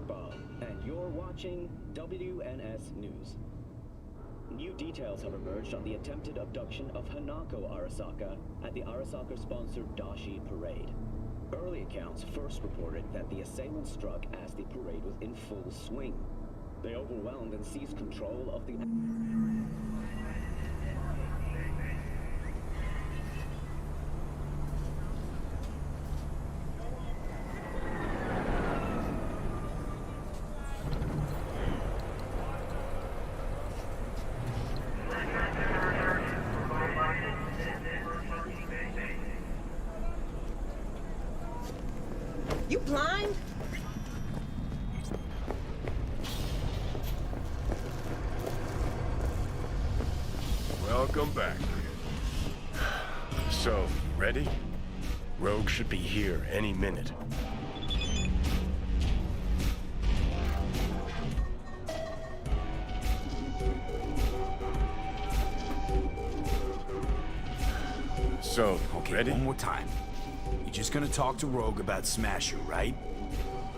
Bob, and you're watching WNS News. New details have emerged on the attempted abduction of Hanako Arasaka at the Arasaka-sponsored Dashi Parade. Early accounts first reported that the assailants struck as the parade was in full swing. They overwhelmed and seized control of the... You blind? Welcome back. So, ready? Rogue should be here any minute. So, Okay, ready? one more time. You're just gonna talk to Rogue about Smasher, right?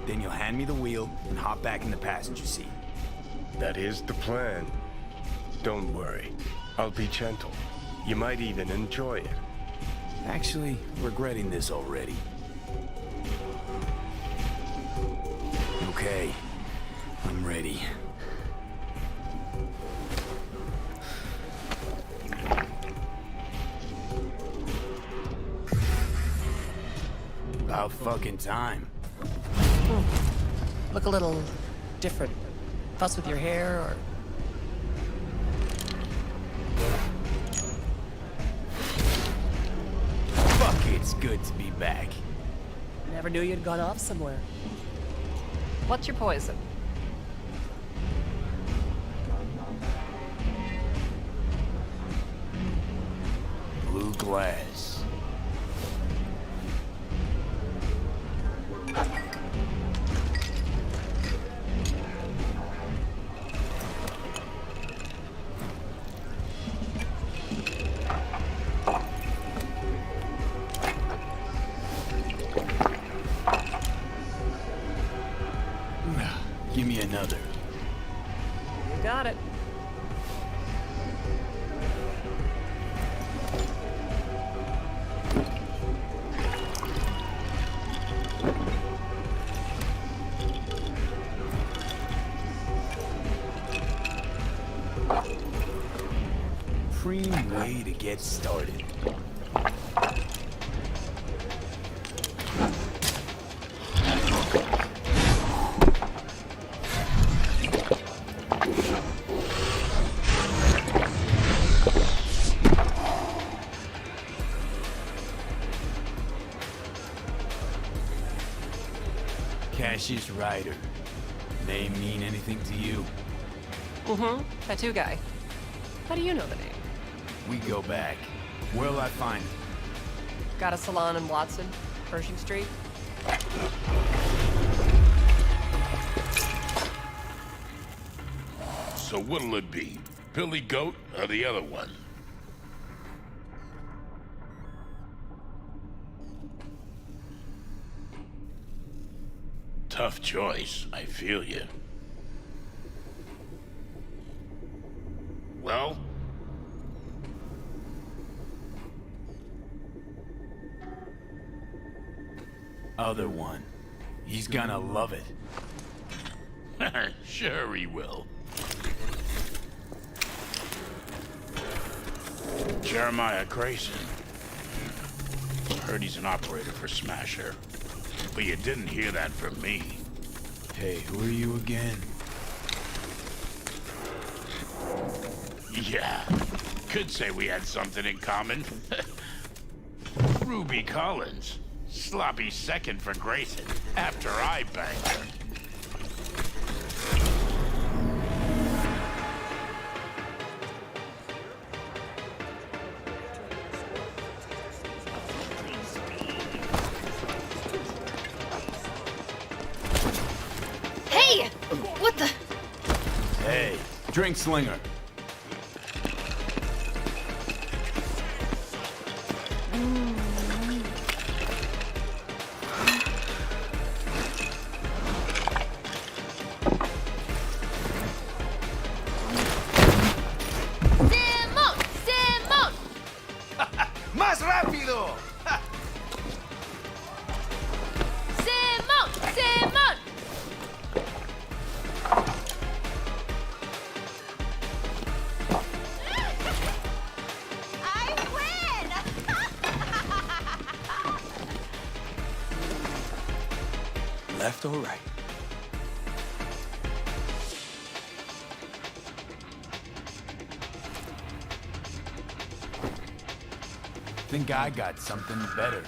Then you'll hand me the wheel and hop back in the passenger seat. That is the plan. Don't worry. I'll be gentle. You might even enjoy it. Actually, regretting this already. Okay, I'm ready. About fucking time. Look a little different. Fuss with your hair or... Fuck, it's good to be back. Never knew you'd gone off somewhere. What's your poison? Blue glass. Give me another. You got it. Prime way to get started. Cassius Ryder. Name mean anything to you? Mm-hmm. Tattoo guy. How do you know the name? We go back. Where'll I find him? Got a salon in Watson, Pershing Street. So what'll it be? Billy Goat or the other one? Tough choice, I feel you. Well? Other one. He's gonna love it. Sure he will. Jeremiah Grayson. Heard he's an operator for Smasher. But you didn't hear that from me. Hey, who are you again? Yeah, could say we had something in common. Ruby Collins. Sloppy second for Grayson after I banged her. Hey! What the? Hey, drink slinger. Eso! Ha! Simon! Simon! I win! Left or right? Think I got something better.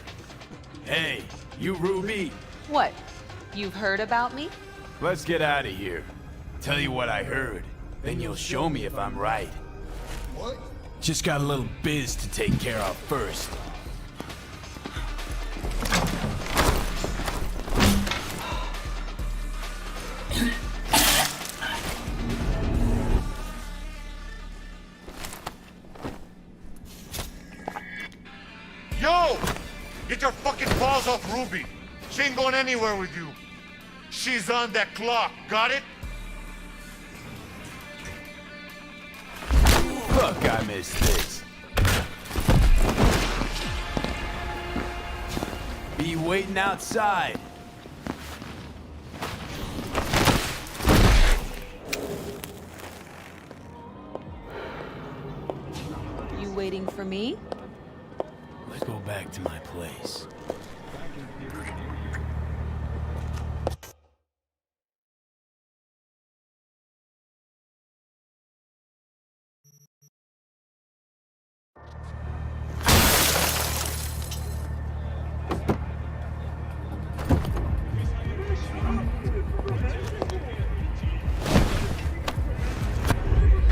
Hey, you Ruby! What? You've heard about me? Let's get out of here. Tell you what I heard, then you'll show me if I'm right. What? Just got a little biz to take care of first. Yo! Get your fucking paws off Ruby. She ain't going anywhere with you. She's on that clock, got it? Fuck, I missed this. Be waiting outside. You waiting for me? Let's go back to my place.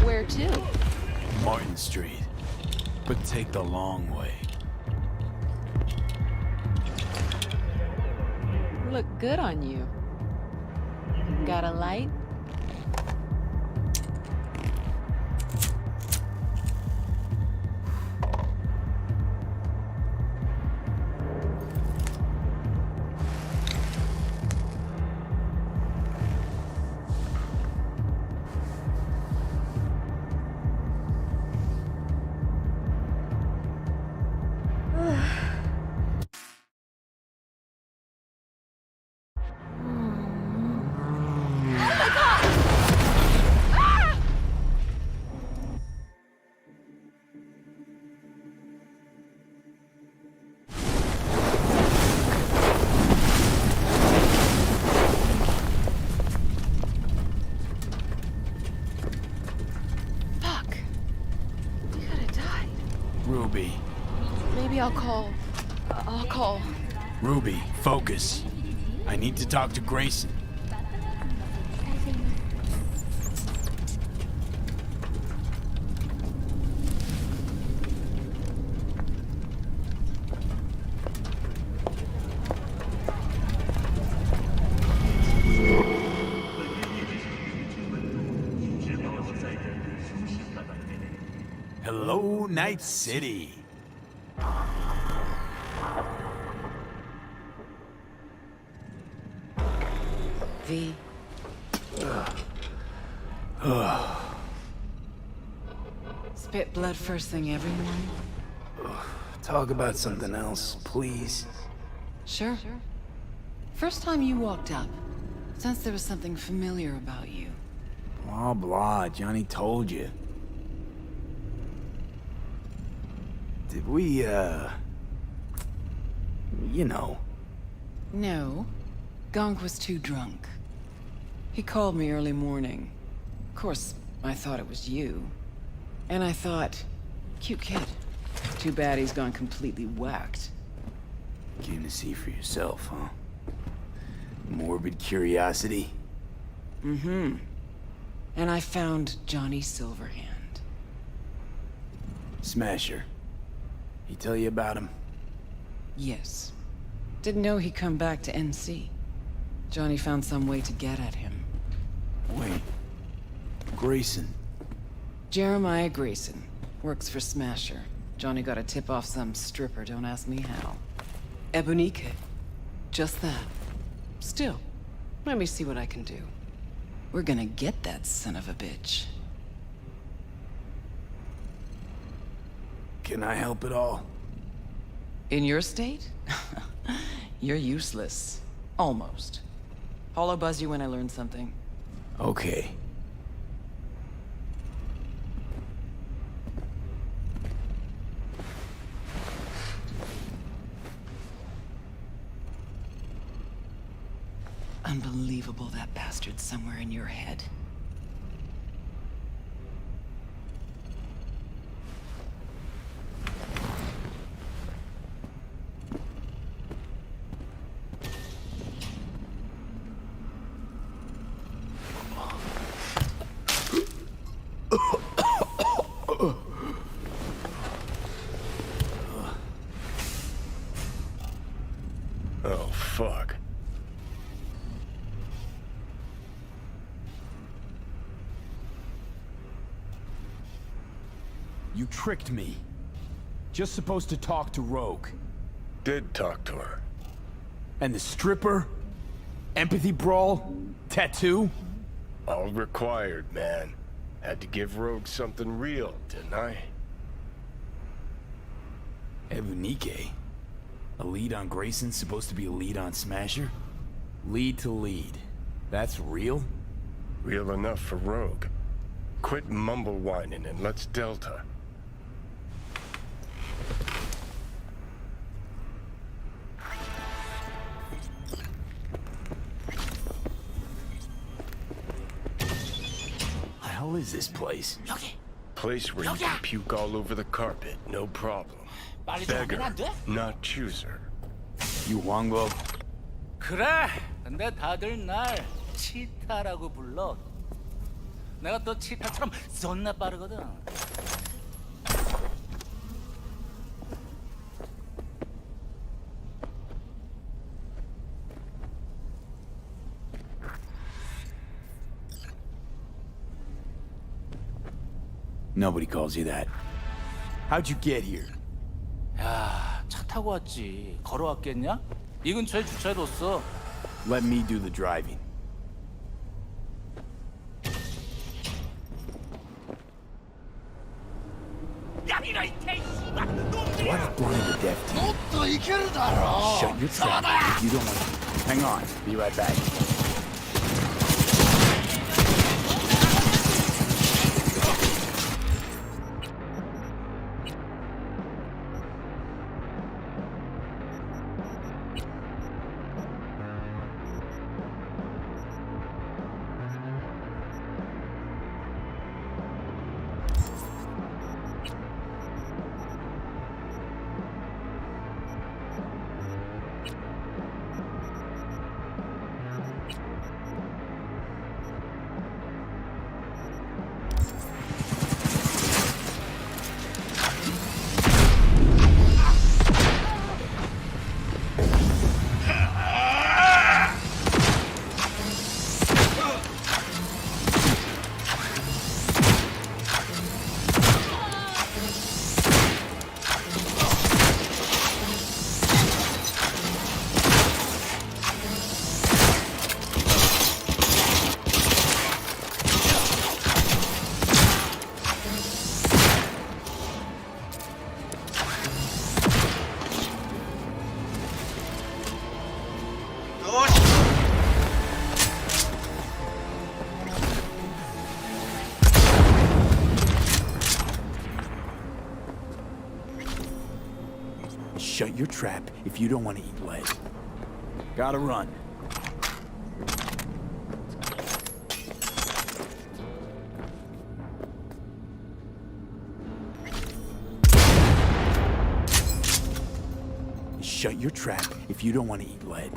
Where to? Martin Street. But take the long way. Look good on you. Got a light? Fuck. You could have died. Ruby. Maybe I'll call. Ruby, focus. I need to talk to Grayson. Hello, Night City. V. Spit blood first thing every morning? Talk about something else, please. Sure. First time you walked up, sensed there was something familiar about you. Blah, blah. Johnny told you. Did we, you know. No. Gonk was too drunk. He called me early morning. Of course, I thought it was you. And I thought, cute kid. Too bad he's gone completely whacked. Came to see for yourself, huh? Morbid curiosity? Mm-hmm. And I found Johnny Silverhand. Smasher. He tell you about him? Yes. Didn't know he'd come back to NC. Johnny found some way to get at him. Wait. Grayson. Jeremiah Grayson. Works for Smasher. Johnny got a tip off some stripper, don't ask me how. Ebonique. Just that. Still, let me see what I can do. We're gonna get that son of a bitch. Can I help at all? In your state? You're useless. Almost. I'll buzz you when I learn something. Okay. Unbelievable that bastard's somewhere in your head. Oh, fuck. You tricked me. Just supposed to talk to Rogue. Did talk to her. And the stripper? Empathy brawl? Tattoo? All required, man. Had to give Rogue something real, didn't I? Ebunike? A lead on Grayson's supposed to be a lead on Smasher? Lead to lead. That's real? Real enough for Rogue. Quit mumble whining and let's Delta. The hell is this place? Place where you can puke all over the carpet, no problem. Beggar, not chooser. You Wongbo? 그래. 근데 다들 날 치타라고 불러. 내가 또 치타처럼 존나 빠르거든. Nobody calls you that. How'd you get here? 야, 차 타고 왔지. 걸어왔겠냐? 이 근처에 주차해뒀어. Let me do the driving. What blind the deaf team? Shut your trap if you don't want to. Hang on, be right back. Shut your trap if you don't want to eat lead. Gotta run. Shut your trap if you don't want to eat lead.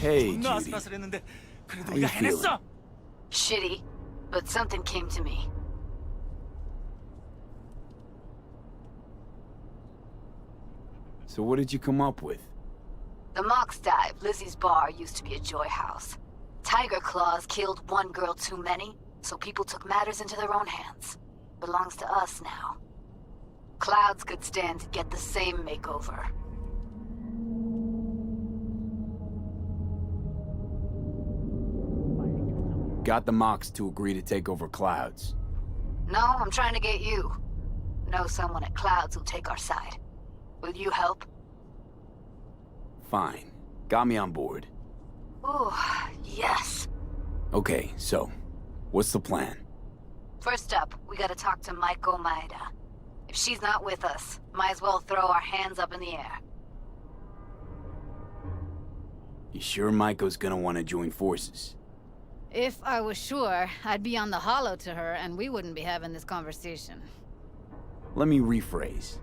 Hey, 존나 Judy. 아슬아슬했는데 그래도 How you 우리가 해냈어. Shitty, but something came to me. So what did you come up with? The Mox Dive, Lizzie's bar, used to be a joy house. Tiger Claws killed one girl too many, so people took matters into their own hands. Belongs to us now. Clouds could stand to get the same makeover. Got the Mox to agree to take over Clouds. No, I'm trying to get you. Know someone at Clouds who'll take our side. Will you help? Fine. Got me on board. Ooh, yes. Okay, so, what's the plan? First up, we gotta talk to Maiko Maeda. If she's not with us, might as well throw our hands up in the air. You sure Maiko's gonna want to join forces? If I was sure, I'd be on the hollow to her and we wouldn't be having this conversation. Let me rephrase.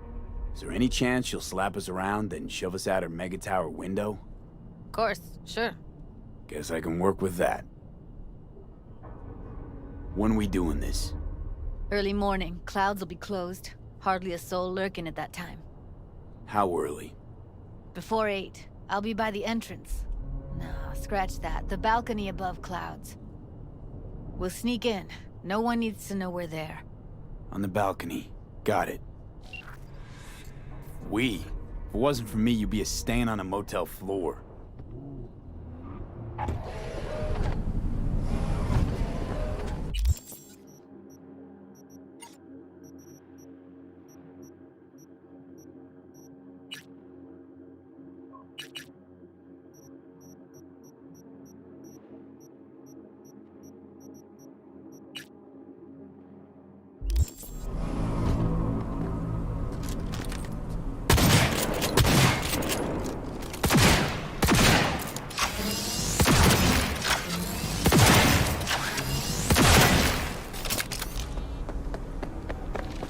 Is there any chance she'll slap us around, then shove us out her mega tower window? Of course, sure. Guess I can work with that. When we doing this? Early morning, clouds will be closed. Hardly a soul lurking at that time. How early? Before 8, I'll be by the entrance. No, scratch that. The balcony above clouds. We'll sneak in. No one needs to know we're there. On the balcony. Got it. We? If it wasn't for me, you'd be a stain on a motel floor.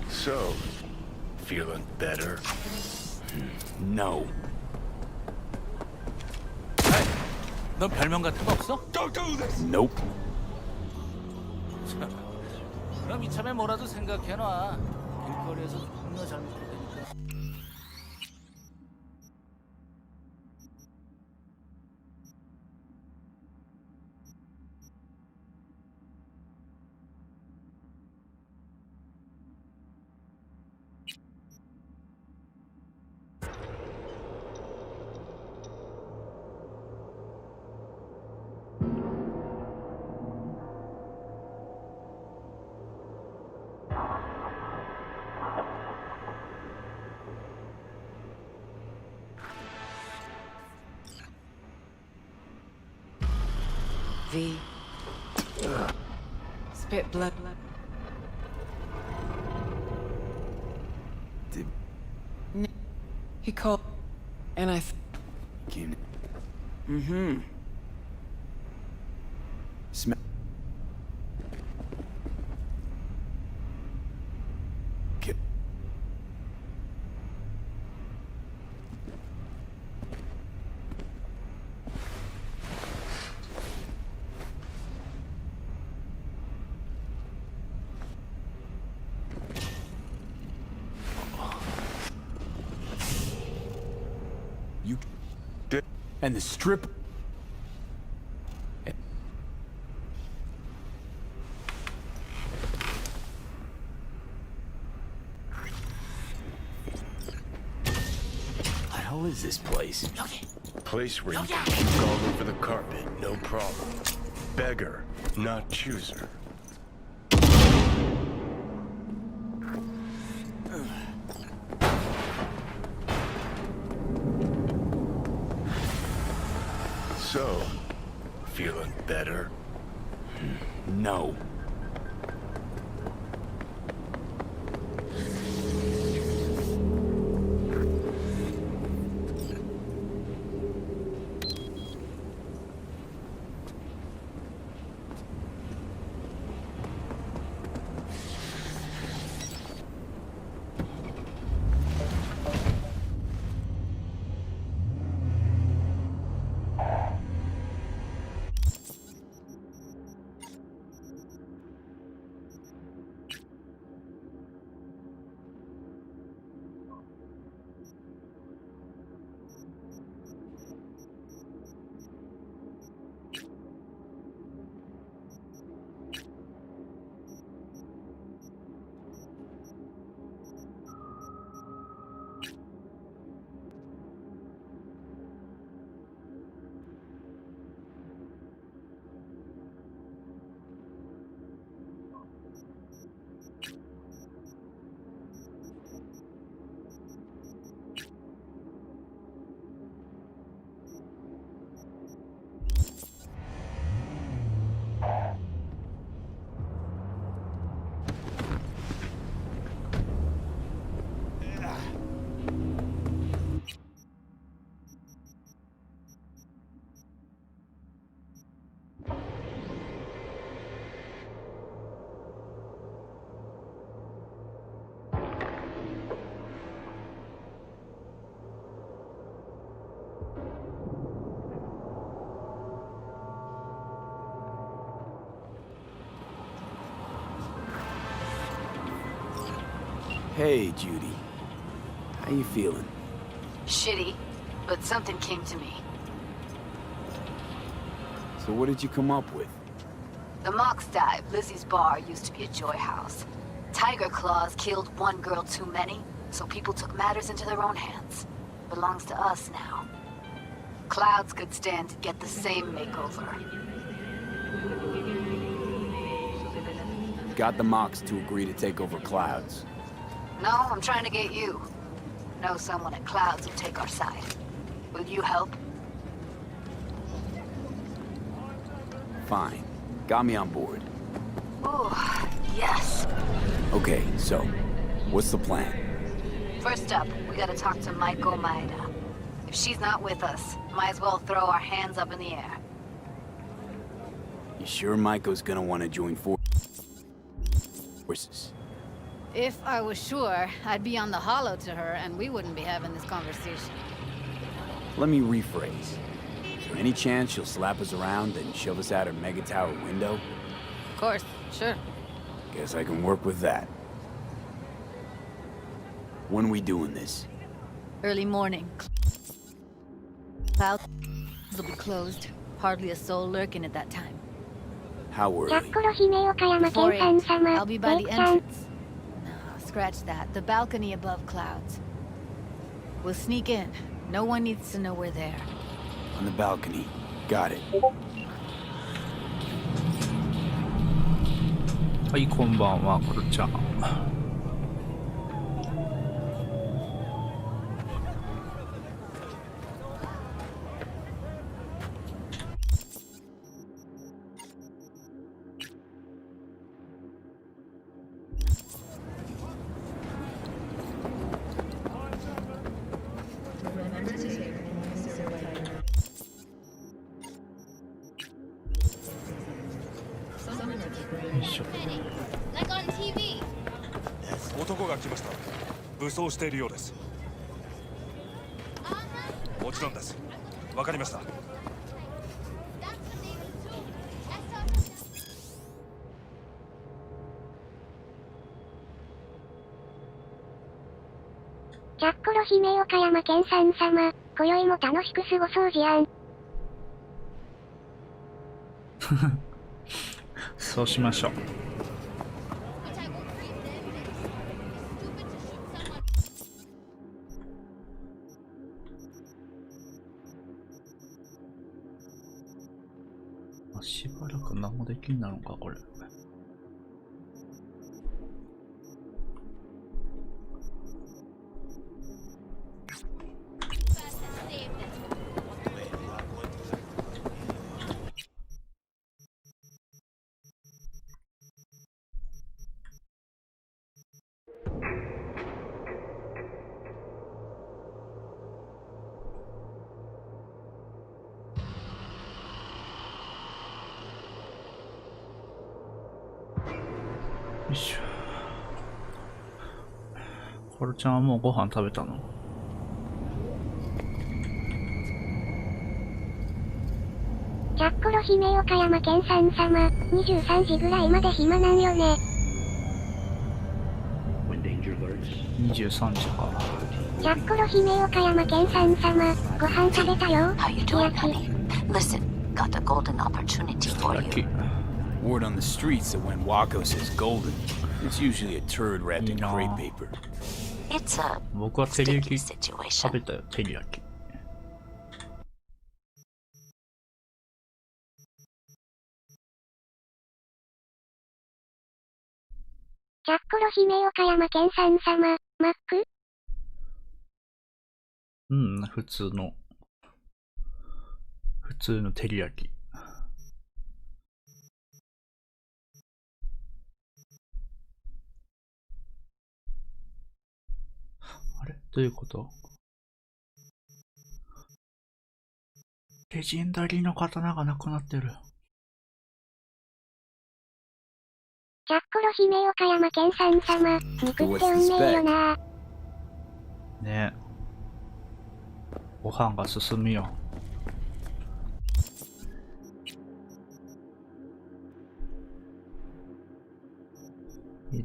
So, feeling better? No. 넌 별명 같은 거 없어? Nope. 그럼 이참에 뭐라도 생각해놔. 길거리에서 존나 잘못될 테니까. V. Spit blood. Did He called, and I. came Mm-hmm. Smell. You Did- and the strip. is this place? Place where you can puke all over the carpet, no problem. Beggar, not chooser. So, feeling better? No. Hey, Judy. How you feeling? Shitty, but something came to me. So what did you come up with? The Mox dive, Lizzie's bar, used to be a joy house. Tiger claws killed one girl too many, so people took matters into their own hands. Belongs to us now. Clouds could stand to get the same makeover. Got the Mox to agree to take over Clouds. No, I'm trying to get you. Know someone at Clouds who'll take our side. Will you help? Fine. Got me on board. Ooh, yes. Okay, so, what's the plan? First up, we gotta talk to Maiko Maeda. If she's not with us, might as well throw our hands up in the air. You sure Maiko's gonna want to join forces? If I was sure, I'd be on the hollow to her and we wouldn't be having this conversation. Let me rephrase. Is there any chance she'll slap us around and shove us out her mega tower window? Of course, sure. Guess I can work with that. When we doing this? Early morning. Clouds will be closed. Hardly a soul lurking at that time. How early? 4 8. I'll be by the entrance. No, scratch that. The balcony above Clouds. We'll sneak in. No one needs to know we're there. On the balcony. Got it. はい、こんばんは、こんにちは。男が来ました。武装しているようです。もちろんです。わかりました。じゃっころ姫岡山県さん様、今宵も楽しく過ごそうじゃん。そうしましょう。近なのかこれ。よいしょ。コロちゃんはもうご飯食べたの？チャッコロ姫岡山県さん様、23時ぐらいまで暇なんよね。23時か。チャッコロ姫岡山県さん様、ご飯食べたよ。 How you doing, honey? Listen, got a golden opportunity for you. Word on the streets that when Wako says golden, it's usually a turd wrapped in crepe paper. It's a 僕は照り sticky 焼き situation. 食べたよ、照り焼き。チャッコロ姫岡山県さん様、マック？うん、普通の照り焼き。あれ？どういうこと？レジェンダリーの刀がなくなってる。チャッコロ姫岡山県さん様、肉って運命よな。ねえ。ご飯が進むよ。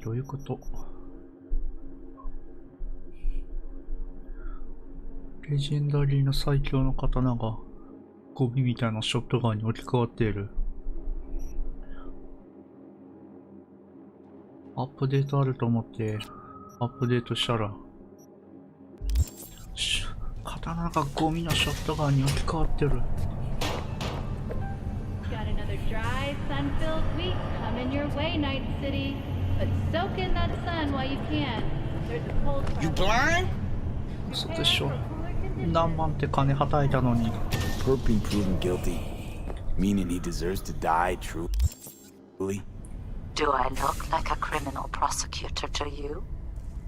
どういうこと？レジェンダリーの最強の刀がゴミみたいなショットガンに置き換わっている。アップデートあると思ってアップデートしたら刀がゴミのショットガンに置き換わってる。Got another dry, sun-filled week coming your way, Night City. But soak in that sun while you can. There's a cold front. You blind? 嘘でしょ。何万って金はたいたのに。Perp being proven guilty, meaning he deserves to die truly. Do I look like a criminal prosecutor to you?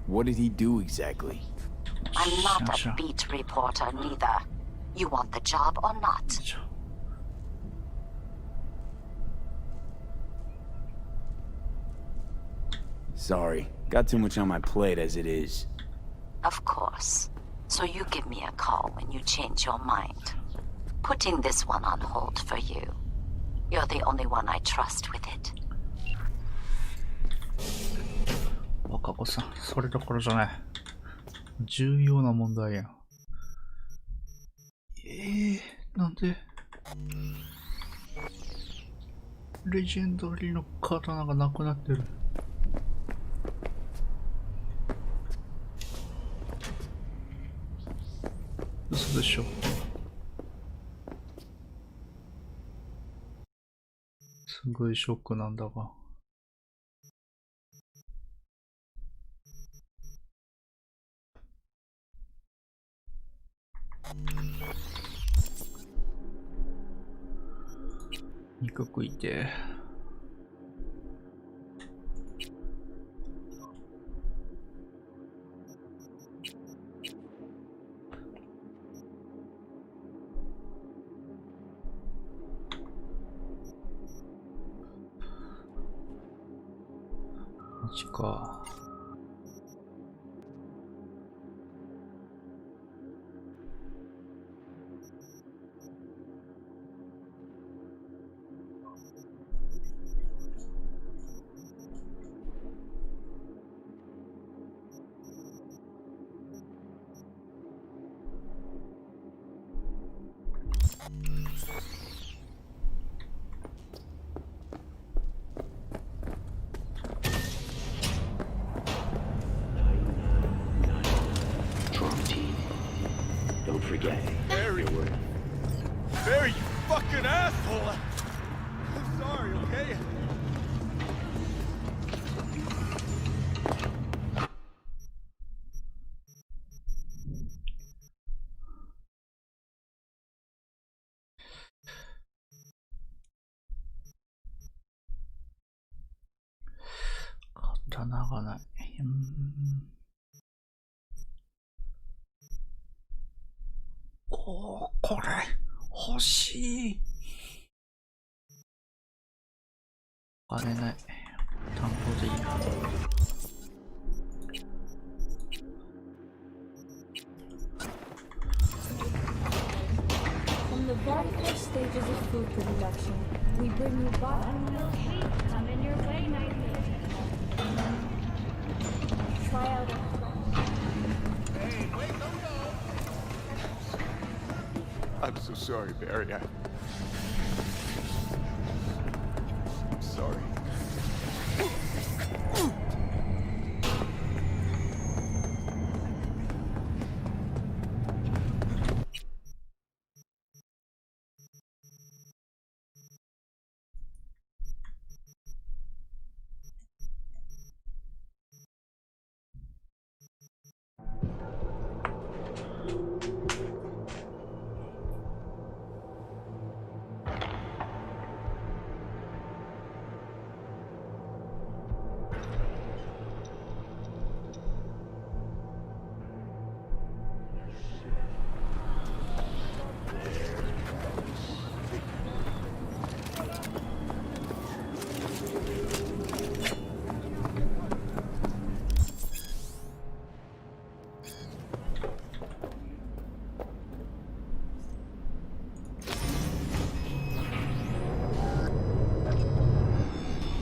What did he do exactly? I'm not a beat reporter neither. You want the job or not? Sorry, got too much on my plate as it is. Of course. So you give me a call when you change your mind. Putting this one on hold for you. You're the only one I trust with it. 若子さん、それどころじゃない。重要な問題やん。なんでレジェンダリーの刀がなくなってる。嘘でしょ。すごいショックなんだが。肉食いて。マジか。刀がない。これ欲しい。お金ない。単語でいいな。From the very first stages of food production, we bring you bottom milk cake. Come in your way, night city. Try out a Hey, wait, don't go! I'm so sorry, Barry. I'm sorry.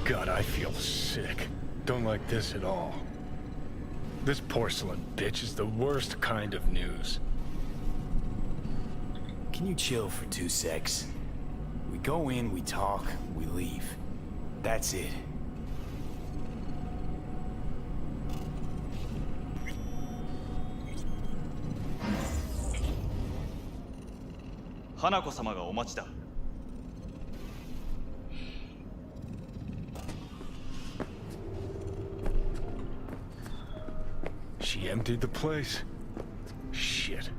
God, I feel sick. Don't like this at all. This porcelain bitch is the worst kind of news. Can you chill for 2 secs? We go in, we talk, we leave. That's it. Hanako様がお待ちだ。She emptied the place. Shit.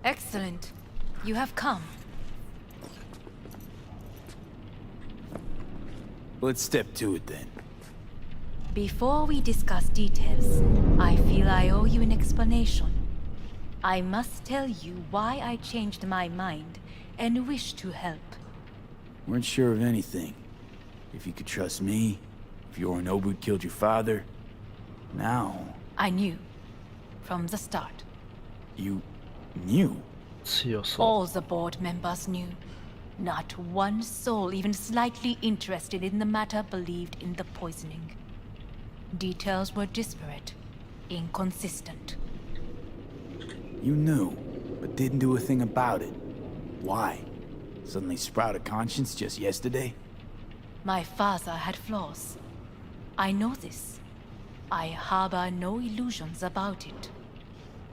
Excellent. You have come. Let's step to it then. Before we discuss details, I feel I owe you an explanation. I must tell you why I changed my mind and wish to help. Weren't sure of anything. If you could trust me, if Yorinobu killed your father, now... I knew. From the start. You... knew? All the board members knew. Not one soul even slightly interested in the matter believed in the poisoning. Details were disparate, inconsistent. You knew, but didn't do a thing about it. Why? Suddenly sprout a conscience just yesterday? My father had flaws. I know this. I harbor no illusions about it.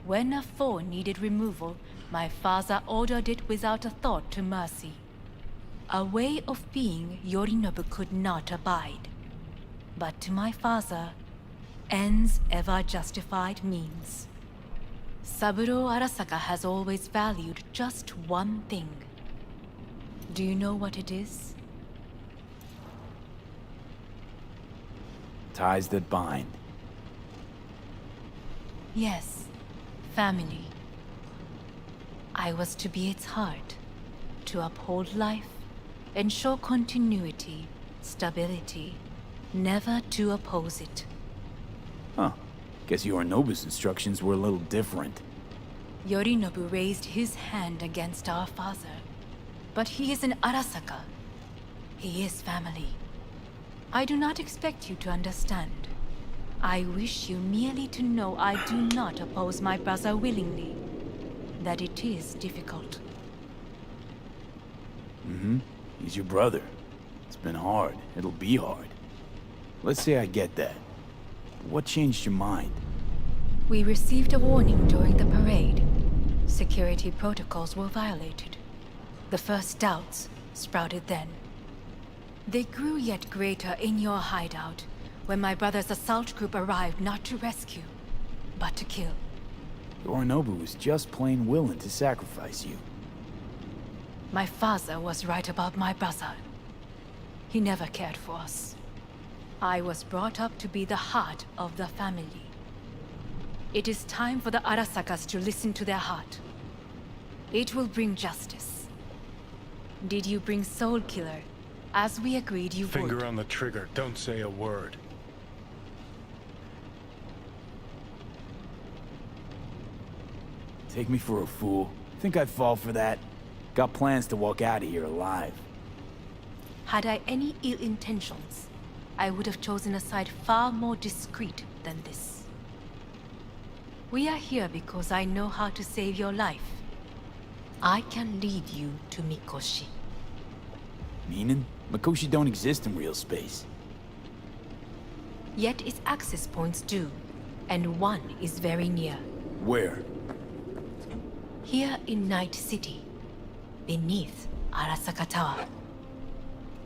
When a foe needed removal, my father ordered it without a thought to mercy. A way of being Yorinobu could not abide. But to my father, ends ever justified means. Saburo Arasaka has always valued just one thing. Do you know what it is? Ties that bind. Yes, family. I was to be its heart, to uphold life, ensure continuity, stability, never to oppose it. Huh. Guess Yorinobu's instructions were a little different. Yorinobu raised his hand against our father, but he is an Arasaka. He is family. I do not expect you to understand. I wish you merely to know I do not oppose my brother willingly. That it is difficult. Mm-hmm. He's your brother. It's been hard. It'll be hard. Let's say I get that. What changed your mind? We received a warning during the parade. Security protocols were violated. The first doubts sprouted then. They grew yet greater in your hideout, when my brother's assault group arrived not to rescue, but to kill. Yorinobu was just plain willing to sacrifice you. My father was right about my brother. He never cared for us. I was brought up to be the heart of the family. It is time for the Arasakas to listen to their heart. It will bring justice. Did you bring Soul Killer, as we agreed you would? Finger on the trigger, don't say a word. Take me for a fool. Think I'd fall for that? Got plans to walk out of here alive. Had I any ill intentions, I would have chosen a side far more discreet than this. We are here because I know how to save your life. I can lead you to Mikoshi. Meaning? Mikoshi don't exist in real space. Yet its access points do, and one is very near. Where? Here in Night City, beneath Arasaka Tower.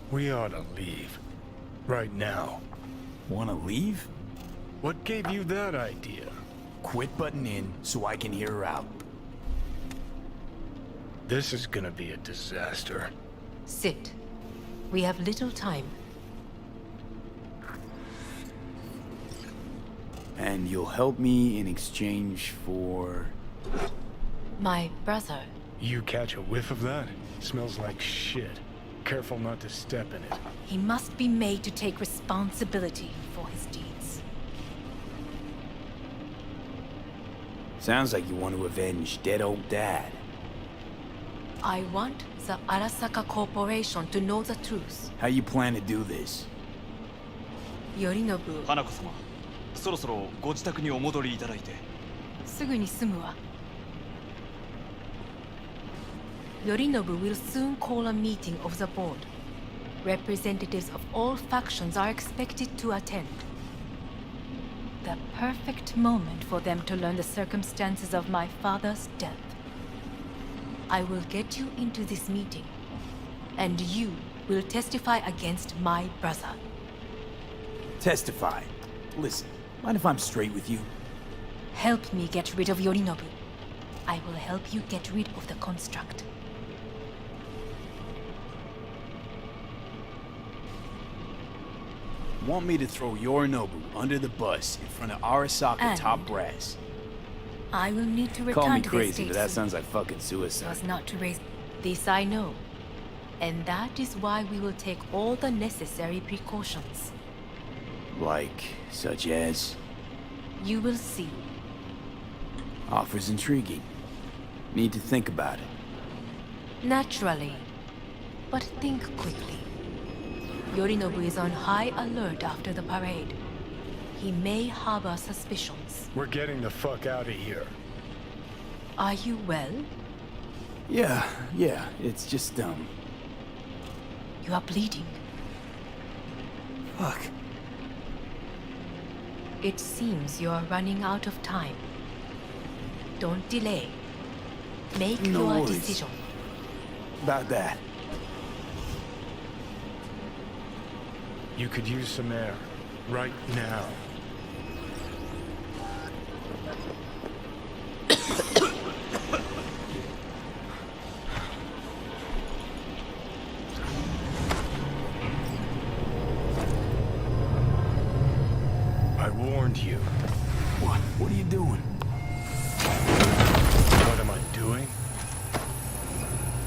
We ought to leave. Right now. Wanna leave? What gave you that idea? Quit butting in so I can hear her out. This is gonna be a disaster. Sit. We have little time. And you'll help me in exchange for... My brother. You catch a whiff of that? Smells like shit. Careful not to step in it. He must be made to take responsibility for his deeds. Sounds like you want to avenge dead old dad. I want the Arasaka Corporation to know the truth. How you plan to do this? Yorinobu. 花子様、そろそろご自宅にお戻りいただいて。すぐに済むわ。Yorinobu will soon call a meeting of the board. Representatives of all factions are expected to attend. The perfect moment for them to learn the circumstances of my father's death. I will get you into this meeting, and you will testify against my brother. Testify? Listen, mind if I'm straight with you? Help me get rid of Yorinobu. I will help you get rid of the construct. Want me to throw Yorinobu under the bus in front of Arasaka And top brass? I will need to return Call me to crazy, this but that sounds like fucking suicide. was not to raise this, I know. And that is why we will take all the necessary precautions. Like, such as? You will see. Offers intriguing. Need to think about it. Naturally. But think quickly. Yorinobu is on high alert after the parade. He may harbor suspicions. We're getting the fuck out of here. Are you well? Yeah, it's just, You are bleeding. Fuck. It seems you are running out of time. Don't delay. Make No your worries. decision. About that. You could use some air. Right now. I warned you. What? What are you doing? What am I doing?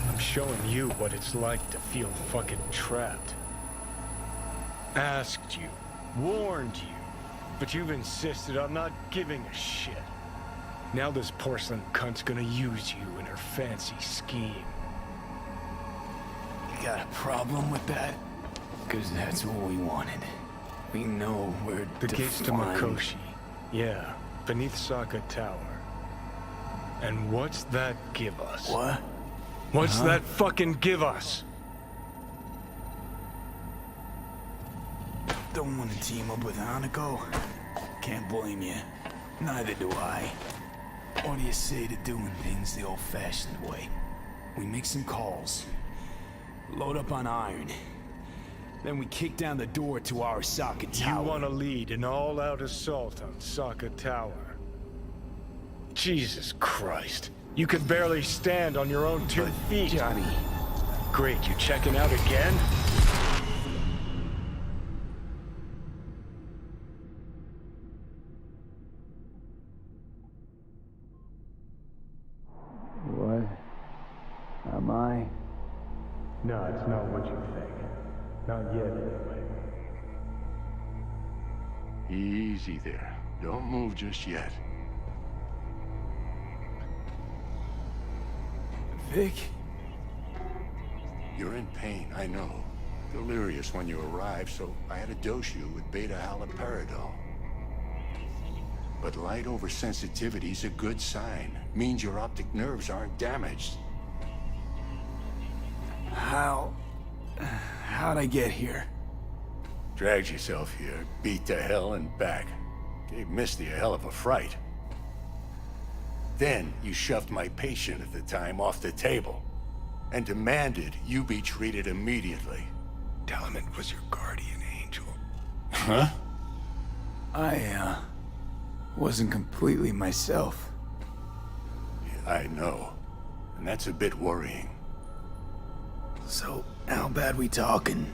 I'm showing you what it's like to feel fucking trapped. Asked you, warned you, but you've insisted on not giving a shit. Now this porcelain cunt's gonna use you in her fancy scheme. You got a problem with that? Cause that's what we wanted. We know we're The gates to Mikoshi. Yeah, beneath Saka Tower. And what's that give us? What? What's that fucking give us? Don't want to team up with Hanako? Can't blame you. Neither do I. What do you say to doing things the old-fashioned way? We make some calls, load up on iron, then we kick down the door to Arasaka Tower. You want to lead an all-out assault on Saka Tower? Jesus Christ. You could barely stand on your own 2 feet. Johnny. Great, you checking out again? not what you think. Not yet, anyway. Easy there. Don't move just yet. Vic? You're in pain, I know. Delirious when you arrived, so I had to dose you with beta-haloperidol. But light oversensitivity's a good sign. Means your optic nerves aren't damaged. How'd I get here? Dragged yourself here, beat to hell and back. Gave Misty a hell of a fright. Then you shoved my patient at the time off the table and demanded you be treated immediately. Tell him it was your guardian angel. Huh? I wasn't completely myself. I know. And that's a bit worrying. So, how bad we talking?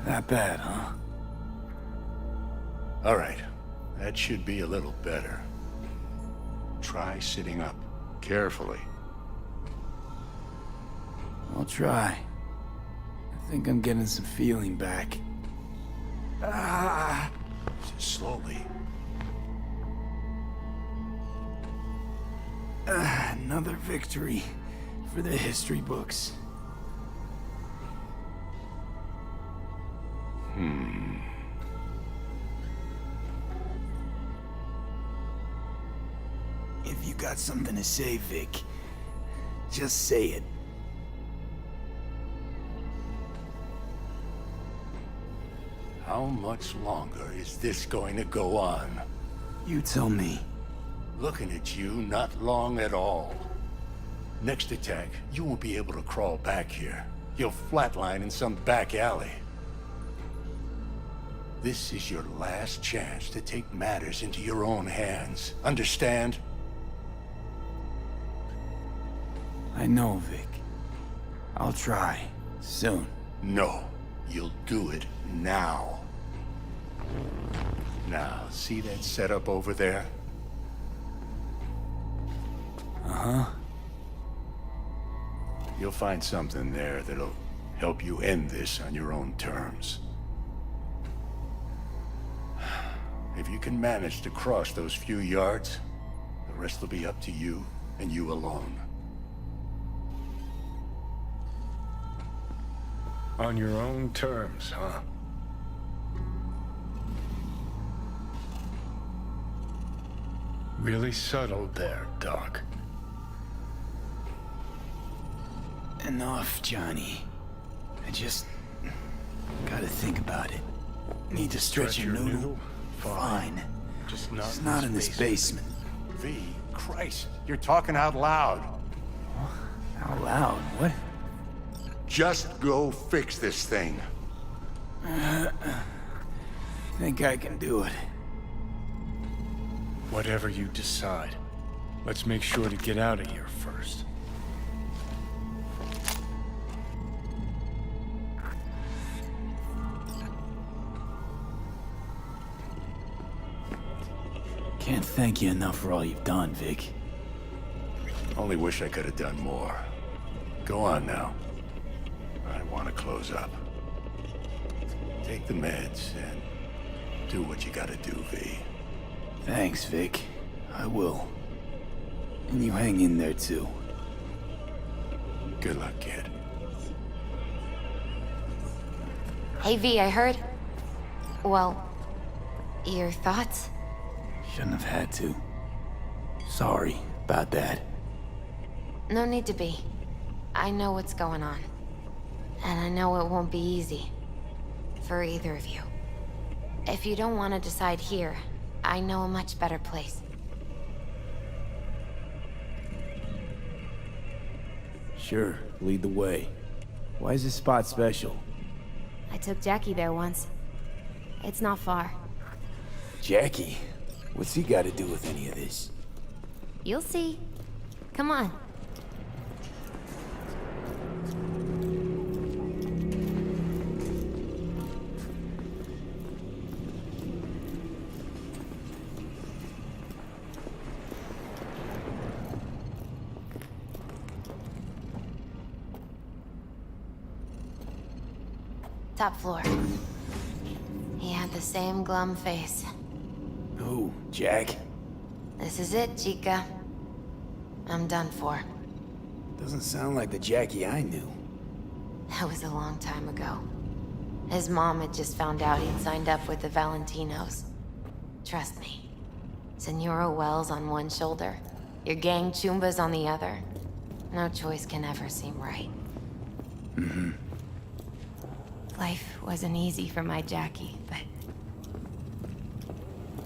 That bad, huh? All right. That should be a little better. Try sitting up. Carefully. I'll try. I think I'm getting some feeling back. Slowly. Another victory for the history books. If you got something to say, Vic, just say it. How much longer is this going to go on? You tell me. Looking at you, not long at all. Next attack, you won't be able to crawl back here. You'll flatline in some back alley. This is your last chance to take matters into your own hands. Understand? I know, Vic. I'll try. Soon. No. You'll do it now. Now, see that setup over there? Uh-huh. You'll find something there that'll help you end this on your own terms. If you can manage to cross those few yards, the rest will be up to you and you alone. On your own terms, huh? Really subtle there, Doc. Enough, Johnny. I just gotta think about it. Need to stretch your noodle? Fine. Just It's not in this basement. V, Christ, you're talking out loud. Out loud? What? Just go fix this thing. Think I can do it. Whatever you decide. Let's make sure to get out of here first. Can't thank you enough for all you've done, Vic. Only wish I could have done more. Go on now. I want to close up. Take the meds and do what you gotta do, V. Thanks, Vic. I will. And you hang in there, too. Good luck, kid. Hey, V, I heard... Well, your thoughts? Shouldn't have had to. Sorry about that. No need to be. I know what's going on. And I know it won't be easy. For either of you. If you don't want to decide here, I know a much better place. Sure, lead the way. Why is this spot special? I took Jackie there once. It's not far. Jackie? What's he got to do with any of this? You'll see. Come on. Top floor. He had the same glum face. Who, Jack? This is it, Chica. I'm done for. Doesn't sound like the Jackie I knew. That was a long time ago. His mom had just found out he'd signed up with the Valentinos. Trust me. Senora Wells on one shoulder, your gang Chumbas on the other. No choice can ever seem right. Mm-hmm. Life wasn't easy for my Jackie, but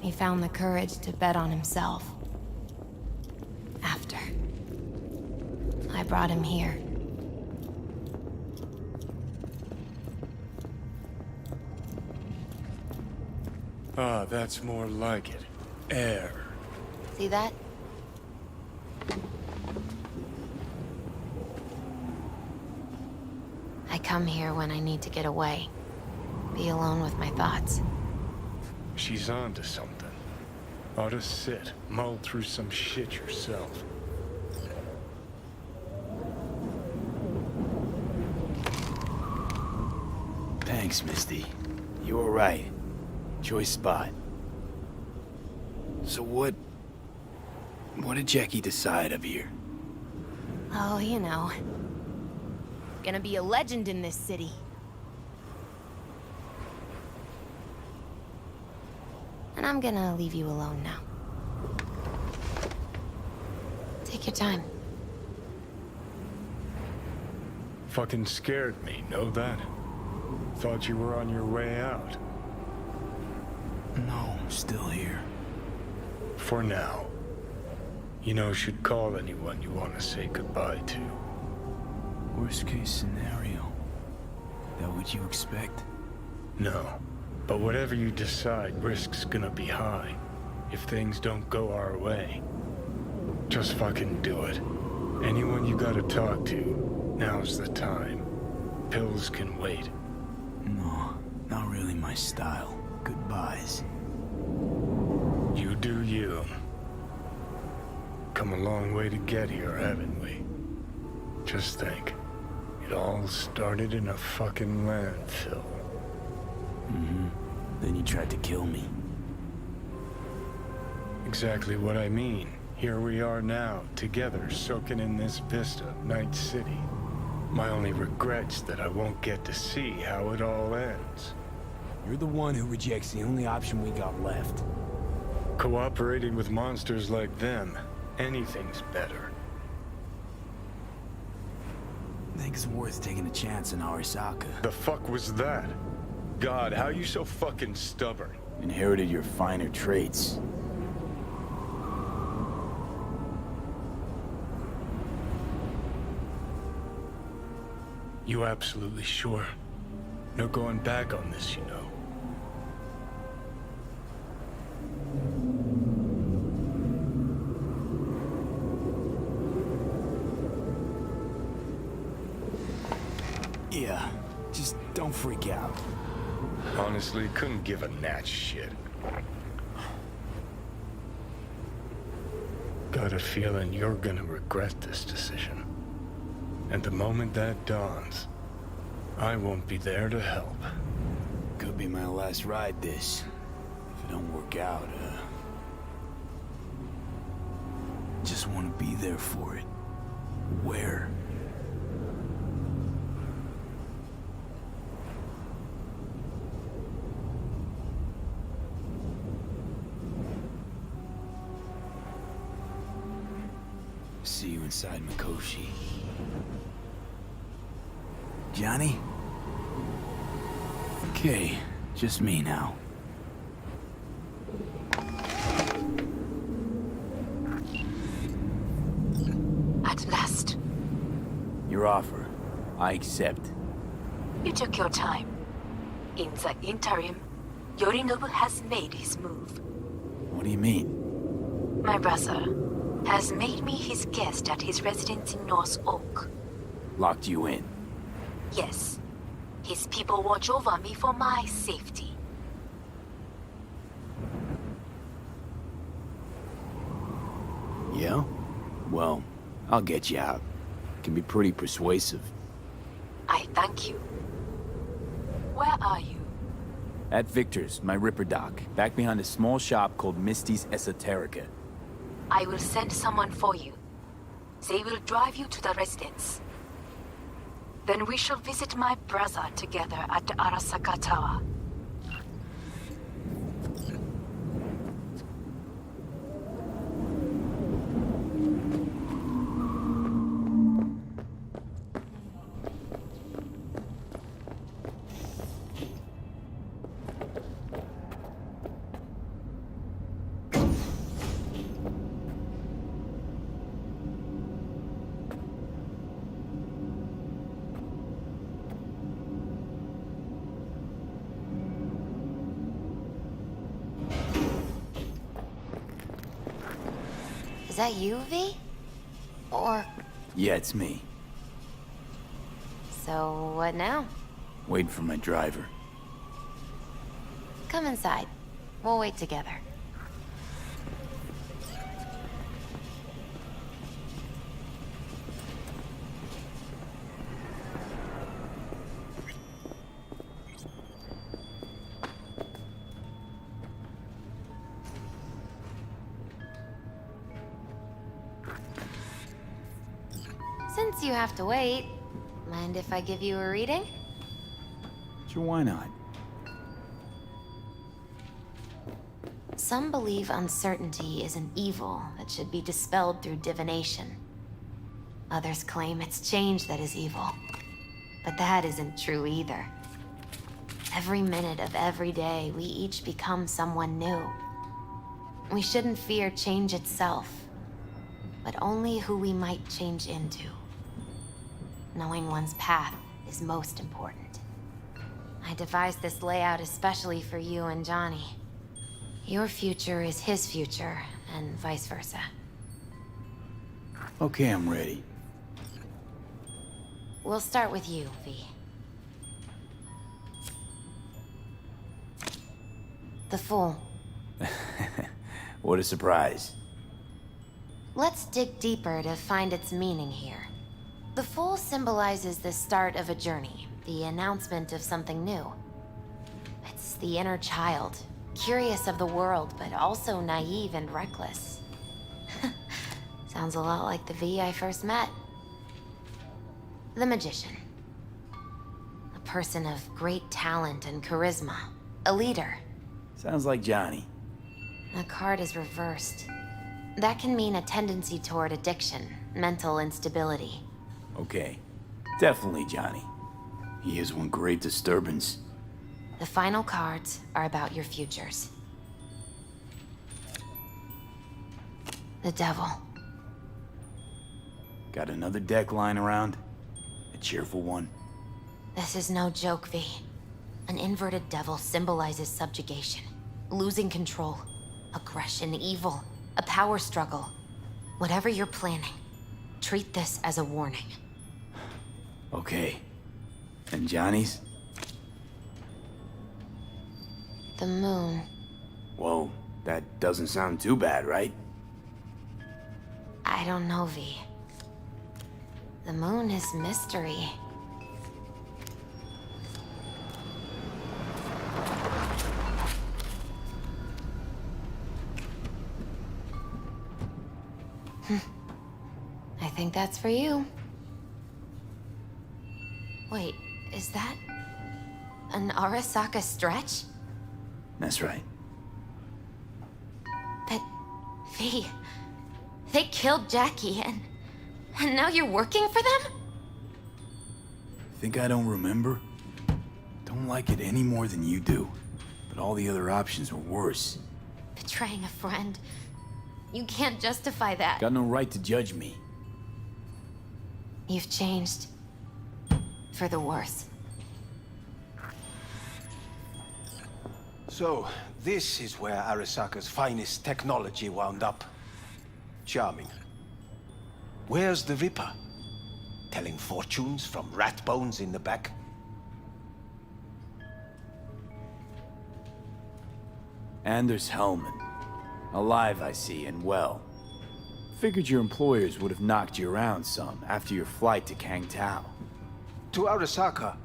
he found the courage to bet on himself. After I brought him here. Ah, that's more like it. Air. See that? I come here when I need to get away. Be alone with my thoughts. She's onto something. Ought to sit, mull through some shit yourself. Thanks, Misty. You were right. Choice spot. So what did Jackie decide up here? Oh, you know. Gonna be a legend in this city. And I'm gonna leave you alone now. Take your time. Fucking scared me, know that? Thought you were on your way out. No, still here. For now. You know, should call anyone you want to say goodbye to. Worst case scenario. That what you expect? No. But whatever you decide, risk's gonna be high. If things don't go our way. Just fucking do it. Anyone you gotta talk to, now's the time. Pills can wait. No, not really my style. Goodbyes. You do you. Come a long way to get here, haven't we? Just think. It all started in a fucking landfill. Mm-hmm. Then you tried to kill me. Exactly what I mean. Here we are now, together, soaking in this vista, Night City. My only regret's that I won't get to see how it all ends. You're the one who rejects the only option we got left. Cooperating with monsters like them, anything's better. Think it's worth taking a chance on Arasaka. The fuck was that? God, how you so fucking stubborn? Inherited your finer traits. You absolutely sure? No going back on this, you know. Yeah, just don't freak out. Honestly, couldn't give a gnat's shit. Got a feeling you're gonna regret this decision. And the moment that dawns, I won't be there to help. Could be my last ride this. If it don't work out, just want to be there for it. Where? See you inside Mikoshi. Johnny? Okay, just me now. At last. Your offer. I accept. You took your time. In the interim, Yorinobu has made his move. What do you mean? My brother has made me his guest at his residence in North Oak. Locked you in? Yes. His people watch over me for my safety. Yeah? Well, I'll get you out. Can be pretty persuasive. I thank you. Where are you? At Victor's, my Ripper dock, back behind a small shop called Misty's Esoterica. I will send someone for you. They will drive you to the residence. Then we shall visit my brother together at the Arasaka Tower. Is that you, V? Or... Yeah, it's me. So, what now? Waiting for my driver. Come inside. We'll wait together. Since you have to wait, mind if I give you a reading? Sure, why not? Some believe uncertainty is an evil that should be dispelled through divination. Others claim it's change that is evil. But that isn't true either. Every minute of every day, we each become someone new. We shouldn't fear change itself, but only who we might change into. Knowing one's path is most important. I devised this layout especially for you and Johnny. Your future is his future, and vice versa. Okay, I'm ready. We'll start with you, V. The Fool. What a surprise. Let's dig deeper to find its meaning here. The Fool symbolizes the start of a journey, the announcement of something new. It's the inner child, curious of the world, but also naive and reckless. Sounds a lot like the V I first met. The Magician. A person of great talent and charisma. A leader. Sounds like Johnny. The card is reversed. That can mean a tendency toward addiction, mental instability. Okay. Definitely Johnny. He is one great disturbance. The final cards are about your futures. The Devil. Got another deck lying around? A cheerful one? This is no joke, V. An inverted devil symbolizes subjugation, losing control, aggression, evil, a power struggle. Whatever you're planning, treat this as a warning. Okay. And Johnny's? The Moon. Whoa, that doesn't sound too bad, right? I don't know, V. The Moon is mystery. I think that's for you. Wait, is that an Arasaka stretch? That's right. But, V, they killed Jackie and now you're working for them? Think I don't remember? Don't like it any more than you do. But all the other options were worse. Betraying a friend. You can't justify that. Got no right to judge me. You've changed. For the worse. So, this is where Arasaka's finest technology wound up. Charming. Where's the Ripper? Telling fortunes from rat bones in the back? Anders Hellman. Alive, I see, and well. Figured your employers would have knocked you around some after your flight to Kang Tao. To Arasaka,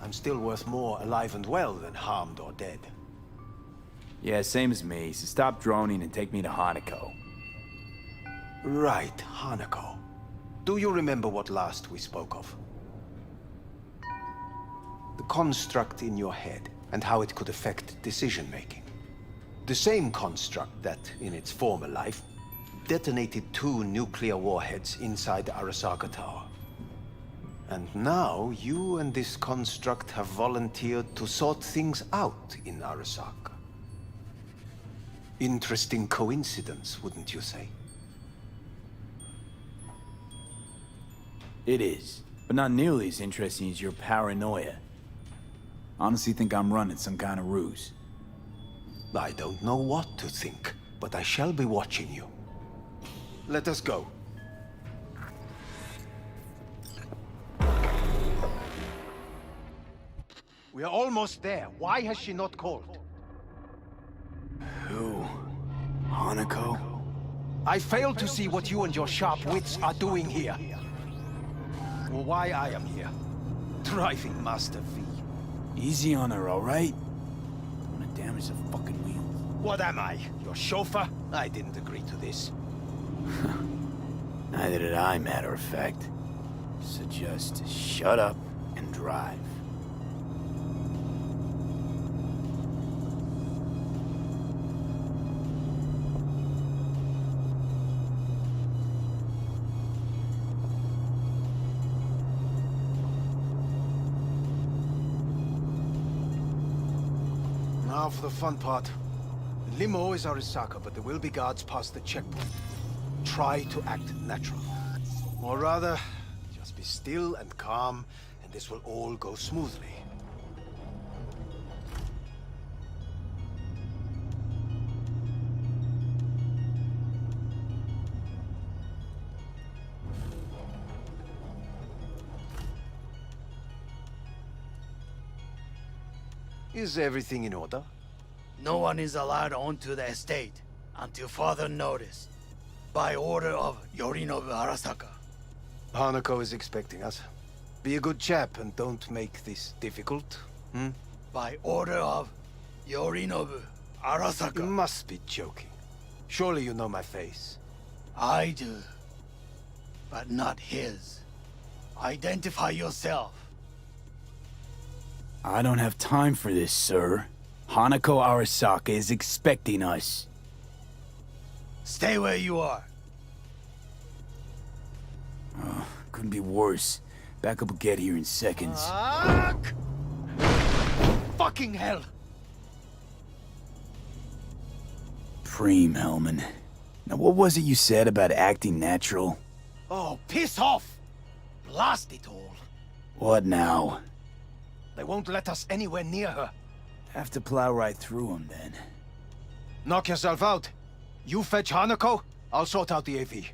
I'm still worth more alive and well than harmed or dead. Yeah, same as me, so stop droning and take me to Hanako. Right, Hanako. Do you remember what last we spoke of? The construct in your head and how it could affect decision-making. The same construct that, in its former life, detonated 2 nuclear warheads inside Arasaka Tower. And now, you and this construct have volunteered to sort things out in Arasaka. Interesting coincidence, wouldn't you say? It is, but not nearly as interesting as your paranoia. Honestly think I'm running some kind of ruse. I don't know what to think, but I shall be watching you. Let us go. We are almost there. Why has she not called? Who? Hanako? I fail to see what you and your sharp wits are doing here. Or why I am here. Driving Master V. Easy on her, alright? Don't wanna damage the fucking wheels. What am I? Your chauffeur? I didn't agree to this. Neither did I, matter of fact. So just shut up and drive. Now for the fun part. The limo is Arasaka, but there will be guards past the checkpoint. Try to act natural. Or rather, just be still and calm, and this will all go smoothly. Is everything in order? No one is allowed onto the estate until further notice. By order of Yorinobu Arasaka. Hanako is expecting us. Be a good chap and don't make this difficult, hmm? By order of Yorinobu Arasaka. You must be joking. Surely you know my face. I do. But not his. Identify yourself. I don't have time for this, sir. Hanako Arasaka is expecting us. Stay where you are. Couldn't be worse. Backup will get here in seconds. Fucking hell! Preem, Hellman. Now what was it you said about acting natural? Oh, piss off! Blast it all. What now? They won't let us anywhere near her. Have to plow right through them, then. Knock yourself out. You fetch Hanako, I'll sort out the AV.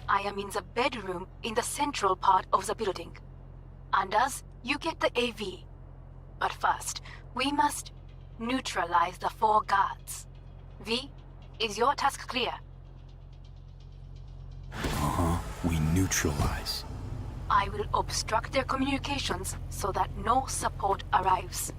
I am in the bedroom in the central part of the building. Anders, you get the AV. But first, we must neutralize the 4 guards. V, is your task clear? We neutralize. I will obstruct their communications so that no support arrives.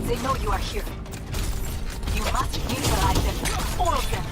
They know you are here. You must neutralize them, all of them.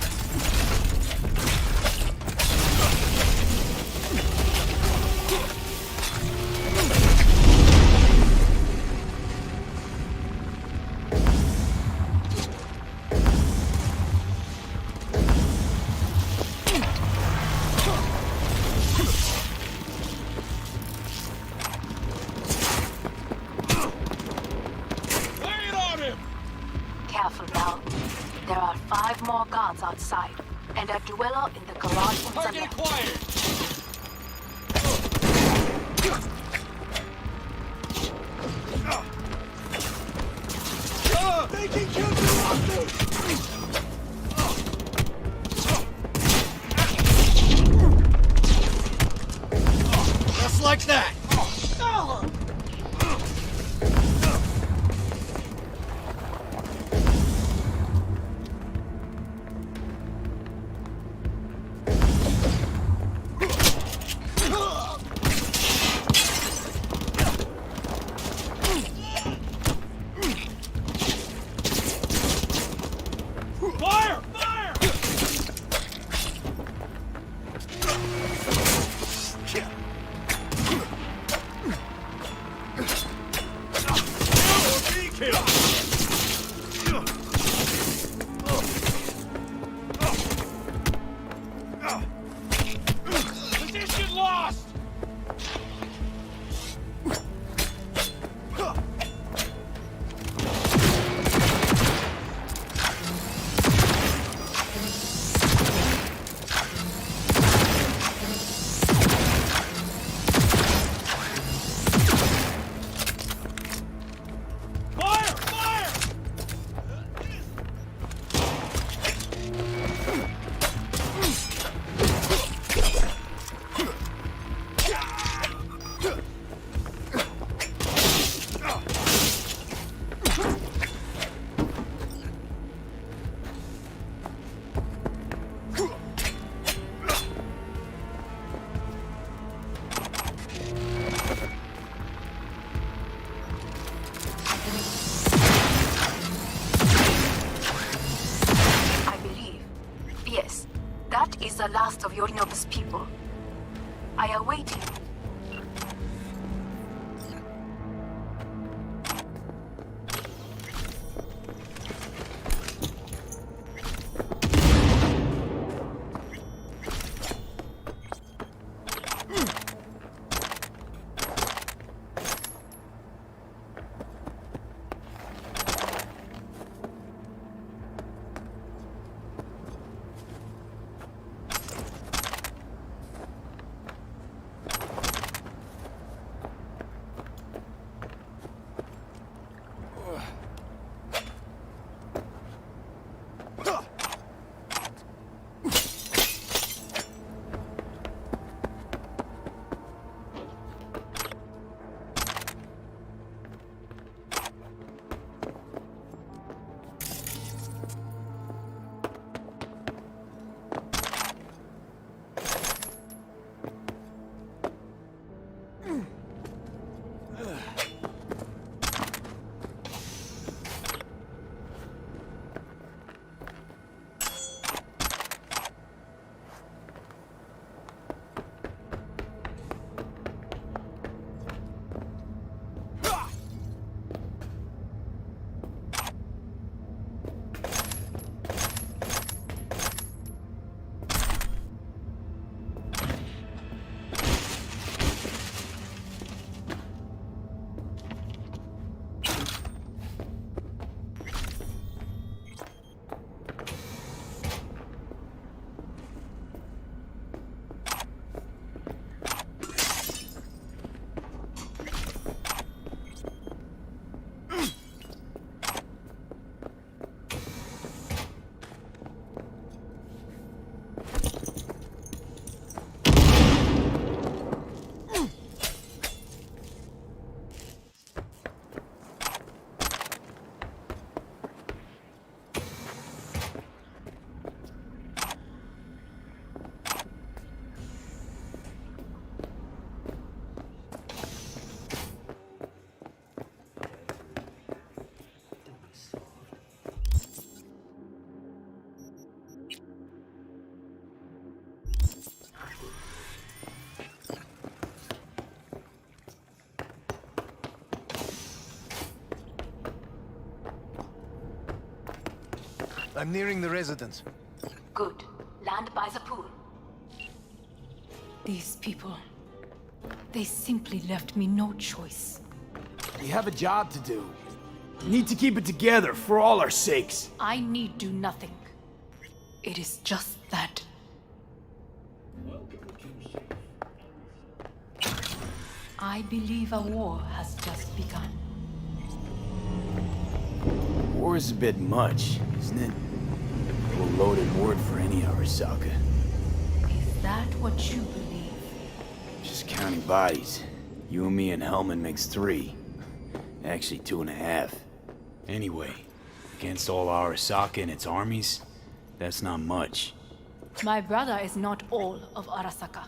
Careful now. There are 5 more guards outside, and a duello in the garage in the left. They can kill you! Just like that! Position lost! That is the last of Yorinobu's people. I await him. I'm nearing the residence. Good. Land by the pool. These people, they simply left me no choice. We have a job to do. We need to keep it together for all our sakes. I need do nothing. It is just that. I believe a war has just begun. War is a bit much, isn't it? A loaded word for any Arasaka. Is that what you believe? Just count counting bodies. You and me and Hellman makes 3. Actually, 2.5. Anyway, against all Arasaka and its armies, that's not much. My brother is not all of Arasaka.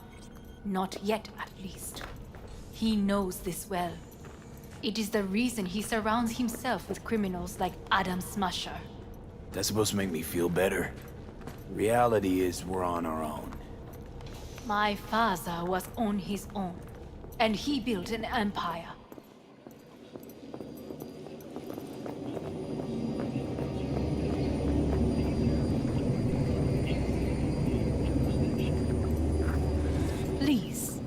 Not yet, at least. He knows this well. It is the reason he surrounds himself with criminals like Adam Smasher. That's supposed to make me feel better. Reality is we're on our own. My father was on his own, and he built an empire. Please.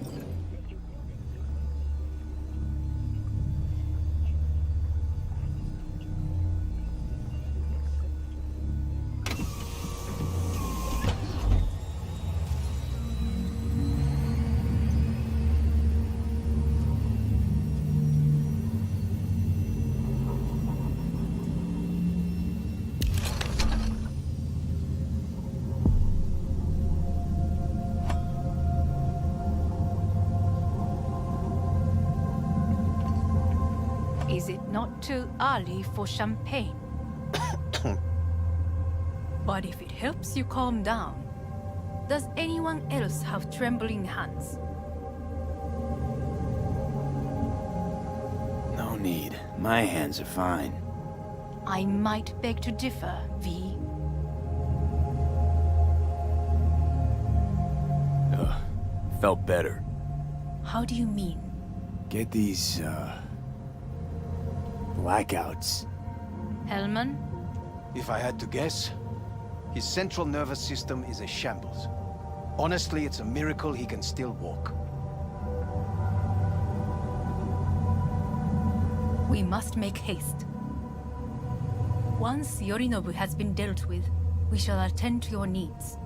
Is it not too early for champagne? But if it helps you calm down, does anyone else have trembling hands? No need. My hands are fine. I might beg to differ, V. Felt better. How do you mean? Get these, blackouts. Hellman? If I had to guess, his central nervous system is a shambles. Honestly, it's a miracle he can still walk. We must make haste. Once Yorinobu has been dealt with, we shall attend to your needs.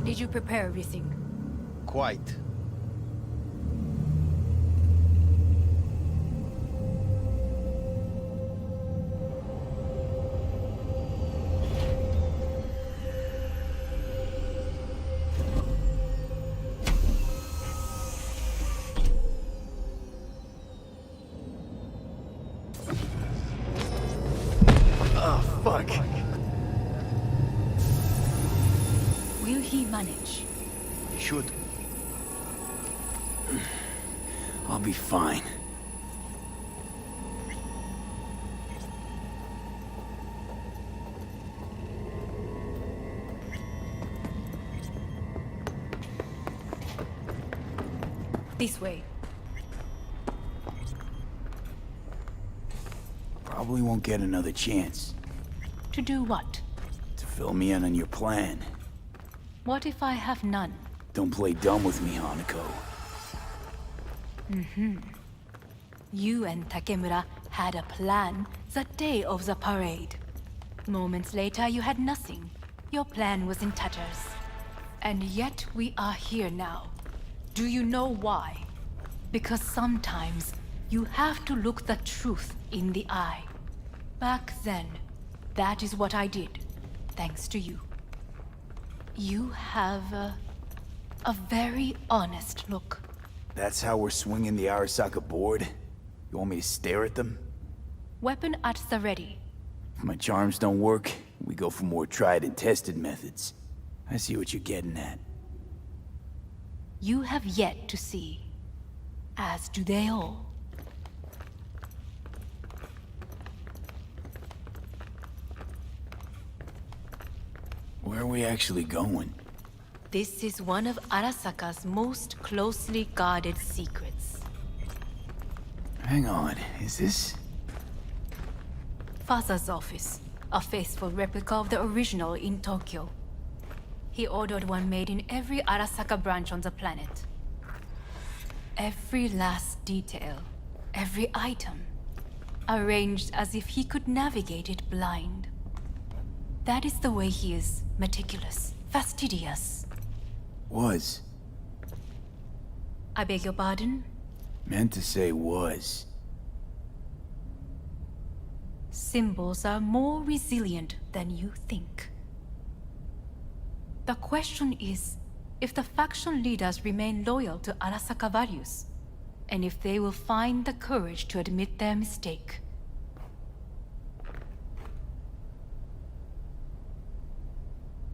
Did you prepare everything? Quite. Oh, fuck. Will he manage? He should. I'll be fine. This way. Probably won't get another chance. To do what? To fill me in on your plan. What if I have none? Don't play dumb with me, Hanako. You and Takemura had a plan the day of the parade. Moments later, you had nothing. Your plan was in tatters. And yet we are here now. Do you know why? Because sometimes you have to look the truth in the eye. Back then, that is what I did, thanks to you. You have a very honest look. That's how we're swinging the Arasaka board? You want me to stare at them? Weapon at the ready. If my charms don't work, we go for more tried and tested methods. I see what you're getting at. You have yet to see. As do they all. Where are we actually going? This is one of Arasaka's most closely guarded secrets. Hang on, is this... Father's office. A faithful replica of the original in Tokyo. He ordered one made in every Arasaka branch on the planet. Every last detail, every item, arranged as if he could navigate it blind. That is the way he is, meticulous, fastidious. Was. I beg your pardon? Meant to say was. Symbols are more resilient than you think. The question is, if the faction leaders remain loyal to Arasaka values, and if they will find the courage to admit their mistake.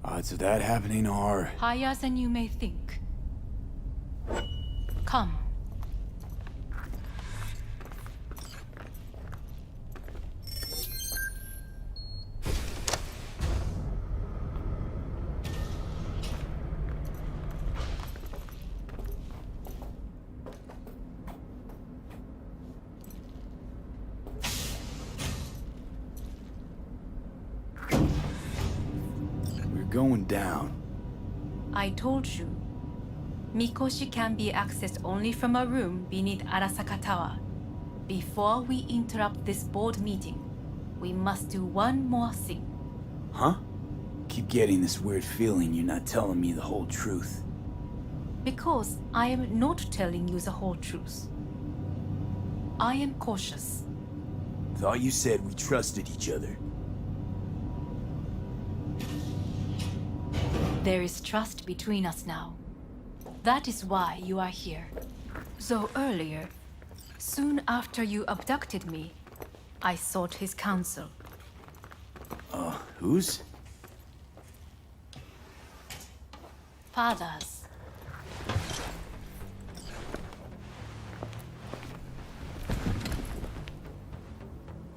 Odds of that happening are... higher than you may think. Come. Going down. I told you. Mikoshi can be accessed only from a room beneath Arasaka Tower. Before we interrupt this board meeting, we must do one more thing. Huh? Keep getting this weird feeling you're not telling me the whole truth. Because I am not telling you the whole truth. I am cautious. Thought you said we trusted each other. There is trust between us now. That is why you are here. So earlier, soon after you abducted me, I sought his counsel. Whose? Father's.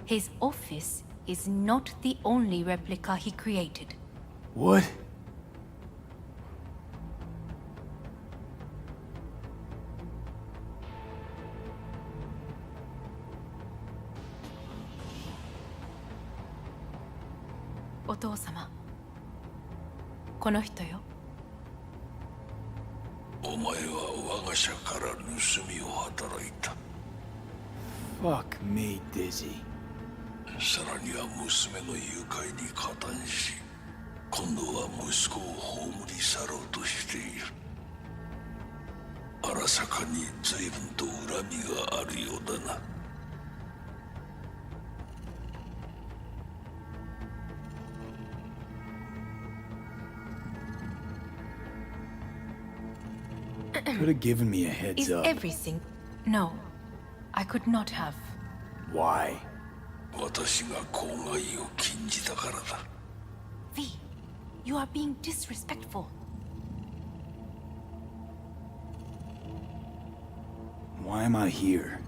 His office is not the only replica he created. What? O父様、この人よ。お前は我が社から盗みを働いた。Fuck me, Dizzy. さらには娘の誘拐に加担し、今度は息子を葬り去ろうとしている。荒坂に随分と恨みがあるようだな。Could have given me a heads Is up. everything? No, I could not have. Why? 私が公害を禁じたからだ。V, you are being disrespectful. Why am I here?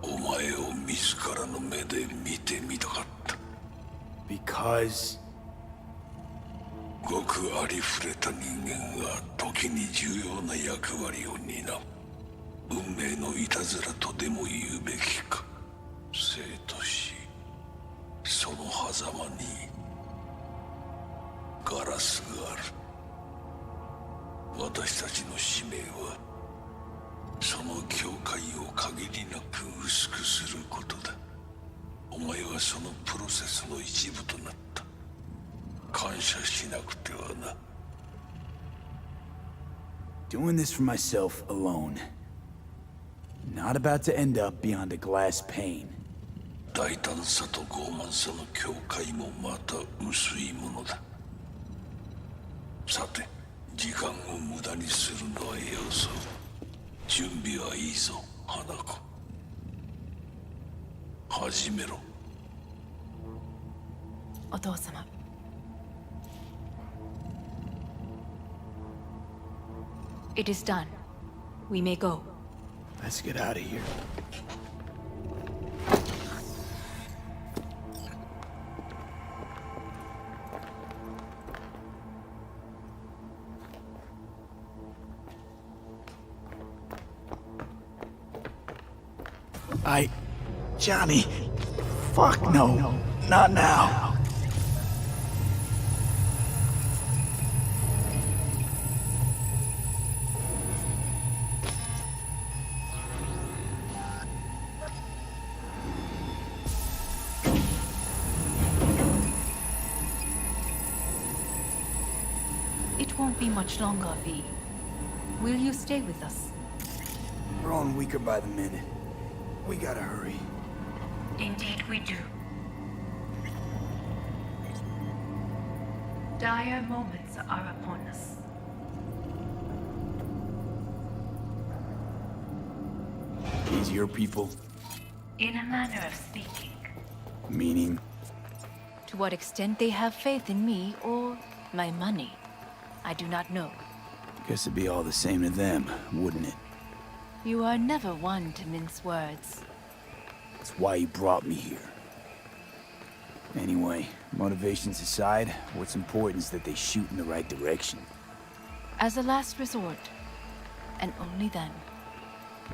お前を自らの目で見てみたかった。Because... ごくありふれた人間が時に重要な役割を担う。運命のいたずらとでも言うべきか。生と死、その狭間にガラスがある。私たちの使命はその境界を限りなく薄くすることだ。お前はそのプロセスの一部となった。感謝しなくてはな。Doing this for myself alone. Not about to end up beyond a glass pane. 大胆さと傲慢さの境界もまた薄いものだ。さて、時間を無駄にするのはよそう。準備はいいぞ、花子。始めろ。お父様。It is done. We may go. Let's get out of here. Johnny. Fuck no. Not now. It won't be much longer, V. Will you stay with us? We're growing weaker by the minute. We gotta hurry. Indeed we do. Dire moments are upon us. These your people? In a manner of speaking. Meaning? To what extent they have faith in me or my money, I do not know. Guess it'd be all the same to them, wouldn't it? You are never one to mince words. That's why you brought me here. Anyway, motivations aside, what's important is that they shoot in the right direction. As a last resort, and only then.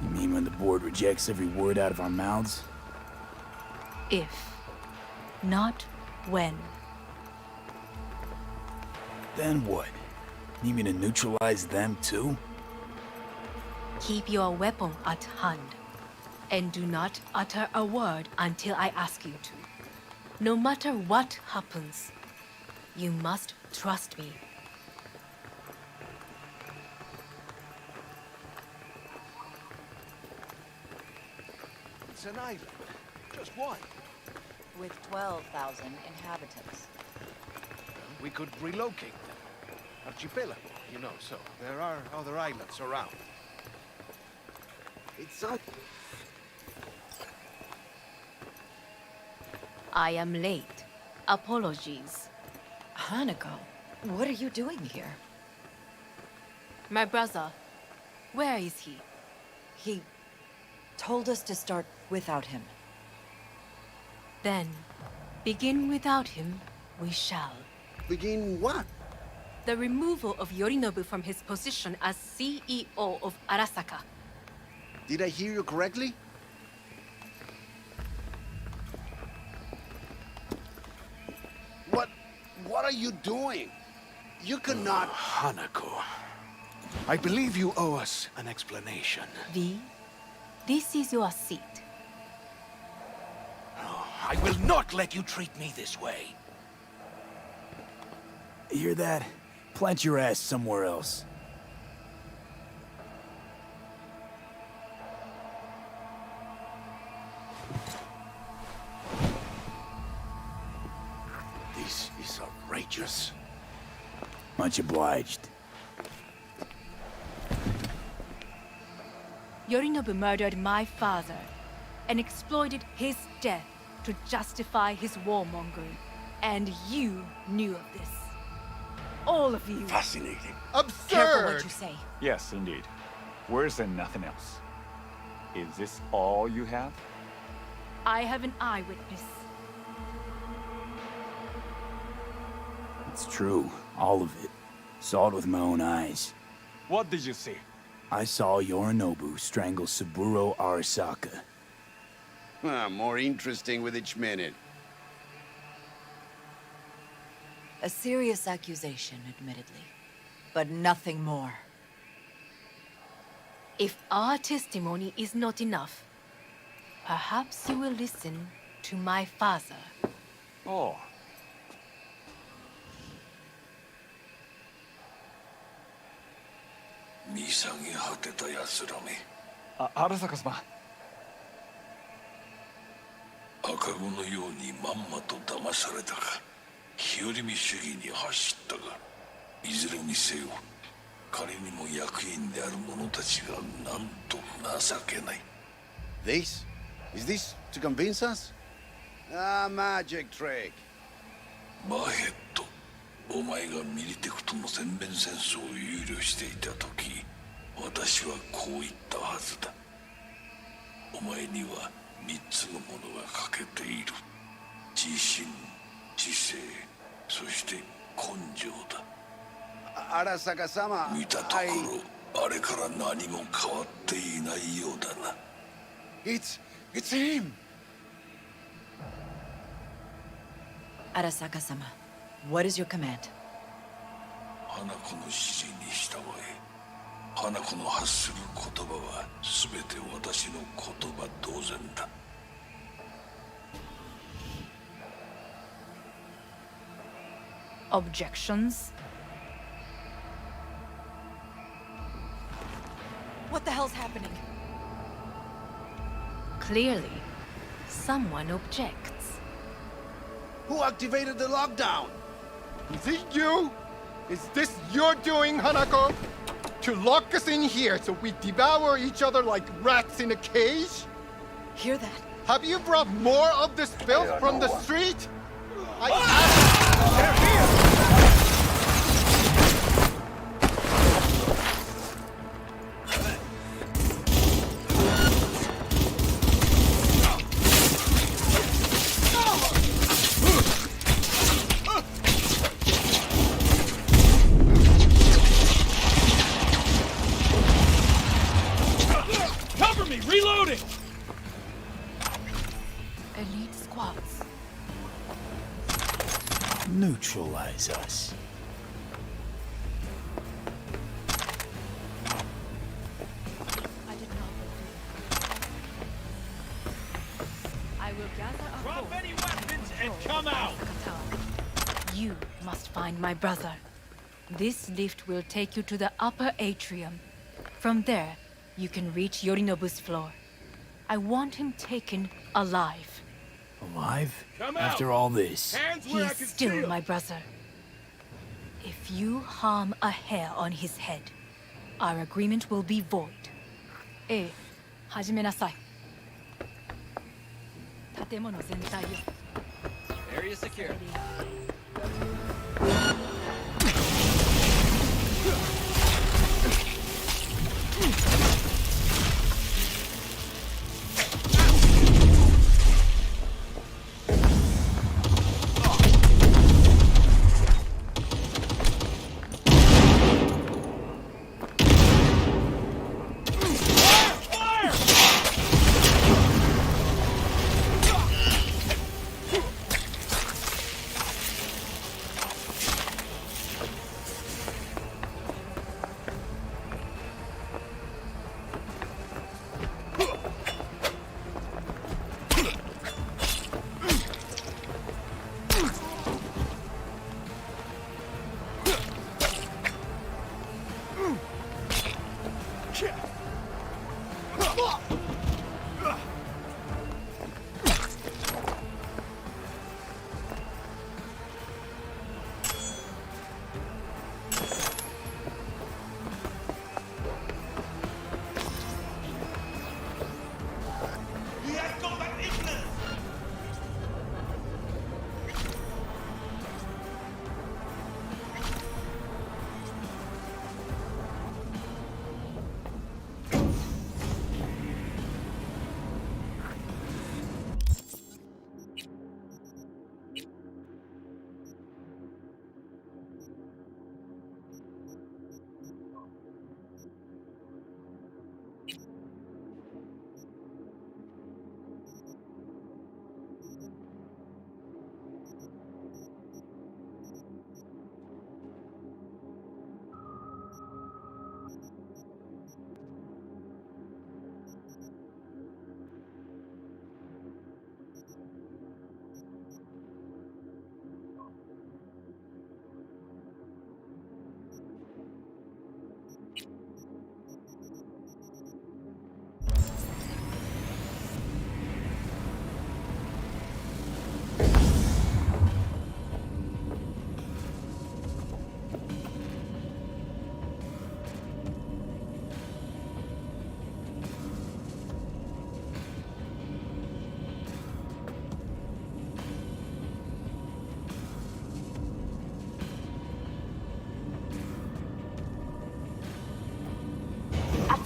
You mean when the board rejects every word out of our mouths? If, not when. Then what? Need me to neutralize them too? Keep your weapon at hand, and do not utter a word until I ask you to. No matter what happens, you must trust me. It's an island. Just one. With 12,000 inhabitants. We could relocate them. Archipelago, you know, so there are other islands around. It's a... I am late. Apologies. Hanako, what are you doing here? My brother, where is he? He told us to start without him. Then, begin without him, we shall. Begin what? The removal of Yorinobu from his position as CEO of Arasaka. Did I hear you correctly? What are you doing? You cannot... Hanako, I believe you owe us an explanation. V, this is your seat. I will not let you treat me this way. Hear that? Plant your ass somewhere else. This is outrageous. Much obliged. Yorinobu murdered my father and exploited his death to justify his warmongering. And you knew of this. All of you. Fascinating. Absurd! Careful what you say. Yes, indeed. Worse than nothing else. Is this all you have? I have an eyewitness. It's true. All of it. Saw it with my own eyes. What did you see? I saw Yorinobu strangle Saburo Arasaka. More interesting with each minute. A serious accusation, admittedly. But nothing more. If our testimony is not enough, perhaps you will listen to my father. Oh. Arasaka-sama. 赤子のようにまんまと騙されたか、日和見主義に走ったが、いずれにせよ仮にも役員である者たちがなんと情けない。 This? Is this to convince us? Ah, magic trick. バーヘッド、お前がミリテクとの全面戦争を憂慮していた時、私はこう言ったはずだ。お前には3つのものが欠けている。自信、知性、そして根性だ。Arasaka-sama, 見たところ、あれから何も変わっていないようだな。It's him! Arasaka-sama, what is your command? 花子の指示に従え。花子の発する言葉は全て私の言葉同然だ。Objections? What the hell's happening? Clearly, someone objects. Who activated the lockdown? Is it you? Is this your doing, Hanako? To lock us in here so we devour each other like rats in a cage? Hear that? Have you brought more of this filth from the street? They're here! Reloading! Elite squads. Neutralize us. I did not. I will gather a Drop any weapons and come out! You must find my brother. This lift will take you to the upper atrium. From there, you can reach Yorinobu's floor. I want him taken alive. Alive? After all this? He is still my brother. If you harm a hair on his head, our agreement will be void. 始めなさい。建物全体よ。Area secure.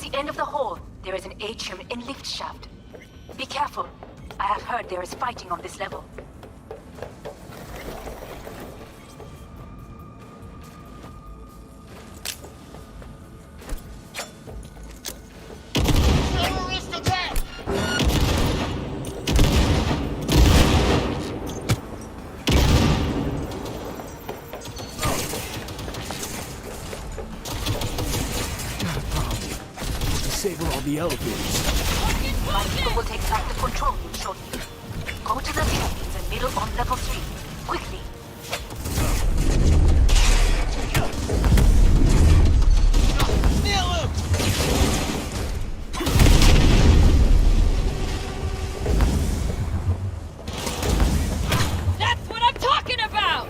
Towards the end of the hall, there is an atrium and lift shaft. Be careful. I have heard there is fighting on this level. Disable all the elevators. My people will take back the control room shortly. Go to the lift in the middle on level 3. Quickly. That's what I'm talking about!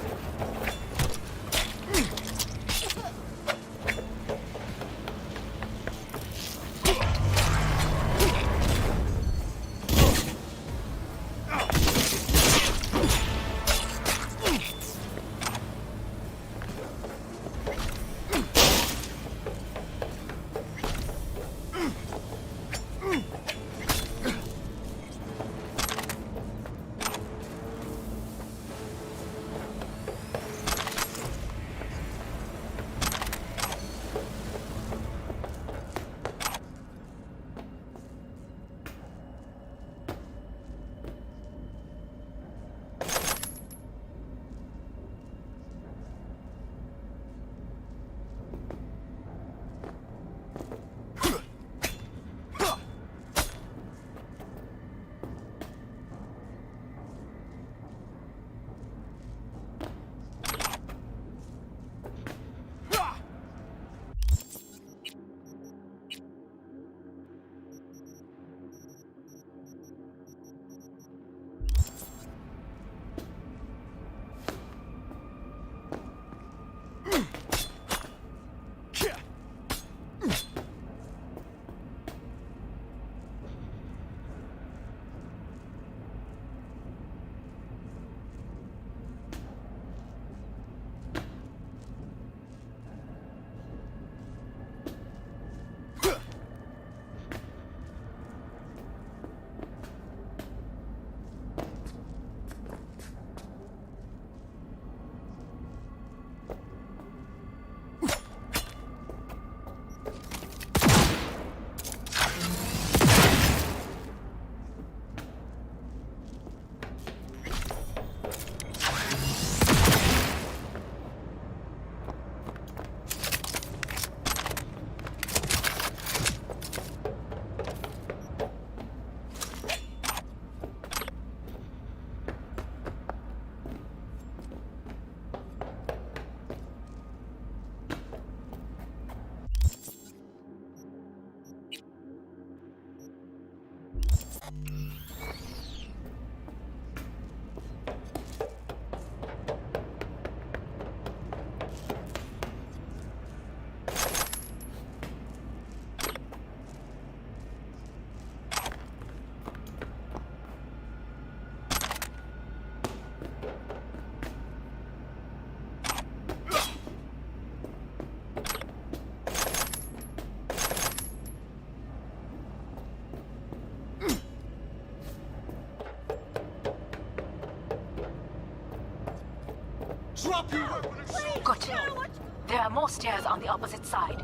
Drop your weapon and shoot! Good to know. There are more stairs on the opposite side.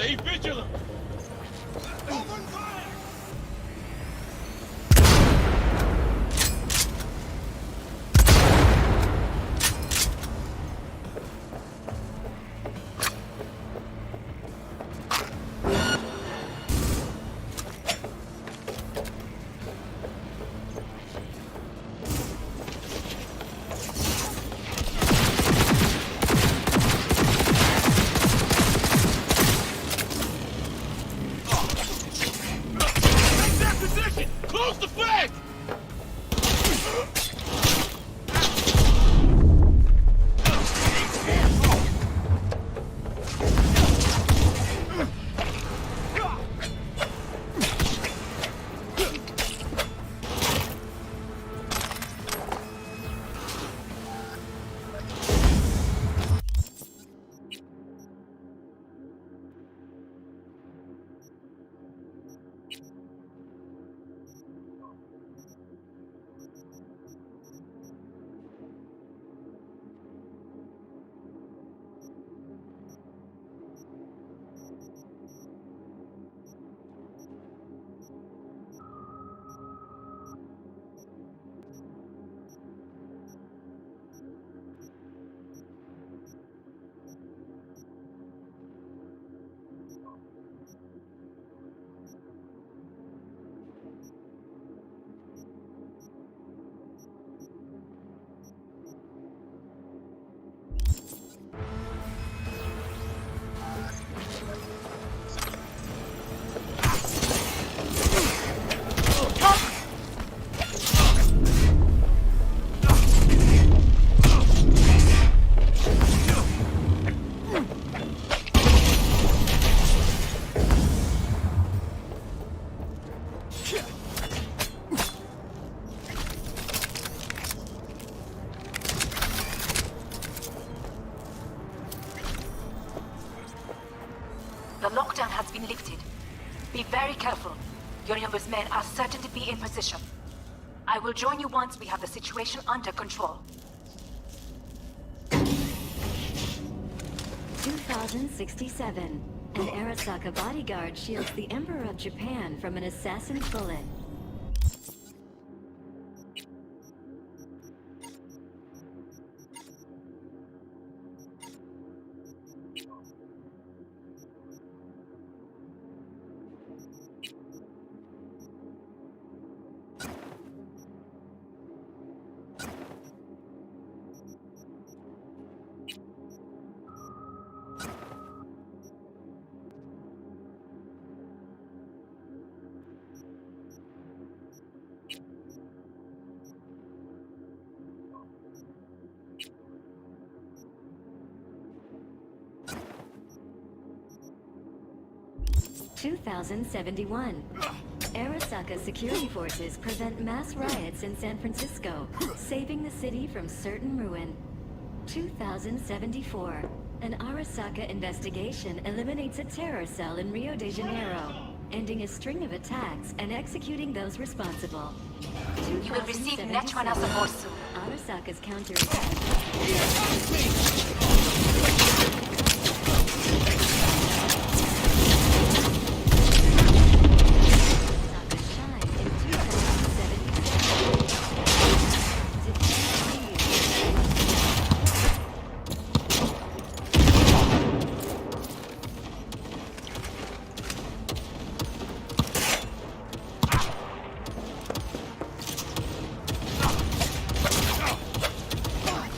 Stay vigilant! Close the flag! The lockdown has been lifted. Be very careful. Yorinobu's men are certain to be in position. I will join you once we have the situation under control. 2067. An Arasaka bodyguard shields the Emperor of Japan from an assassin's bullet. (2071). Arasaka security forces prevent mass riots in San Francisco, saving the city from certain ruin. 2074. An Arasaka investigation eliminates a terror cell in Rio de Janeiro, ending a string of attacks and executing those responsible. You will receive Netrunner support soon. Arasaka's counterattack.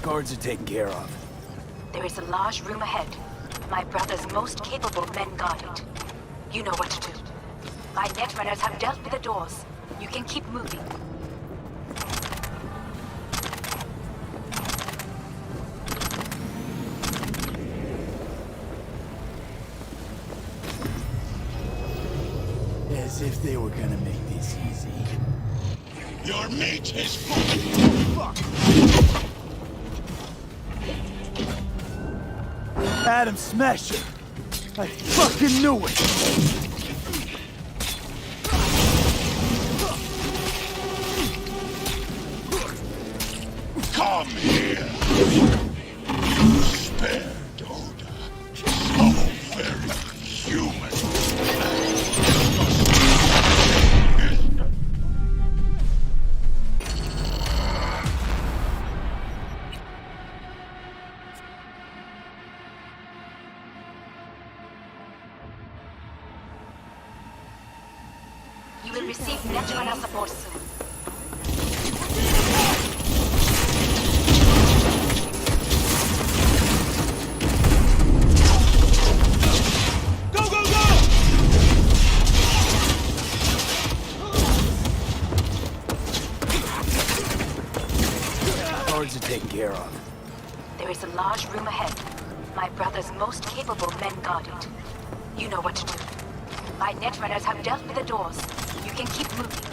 Guards are taken care of. There is a large room ahead. My brother's most capable men guard it. You know what to do. My Netrunners have dealt with the doors. You can keep moving. As if they were gonna make this easy. Your mate has fallen. Fuck! Adam Smasher! I fucking knew it! Come here! You spared Oda. So very human. receive Netrunner support soon. Guards are taken care of. There is a large room ahead. My brother's most capable men guard it. You know what to do. My Netrunners have dealt with the doors. You can keep moving.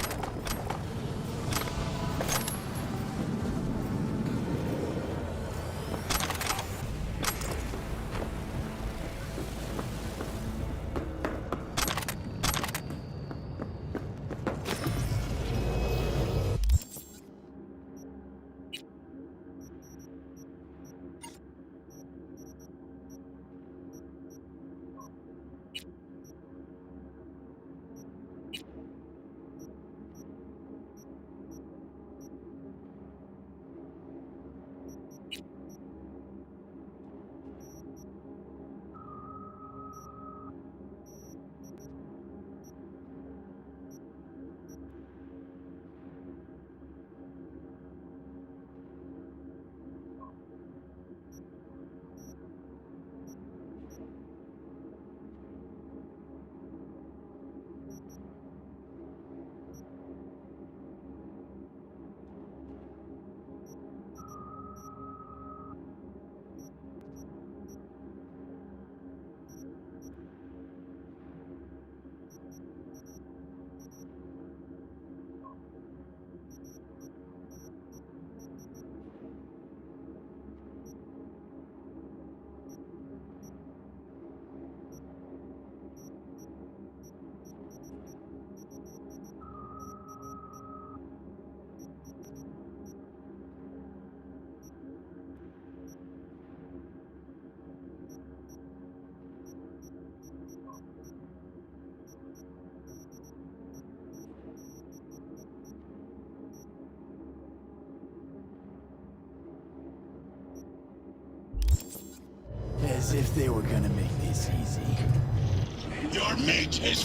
As if they were gonna make this easy. Your mate is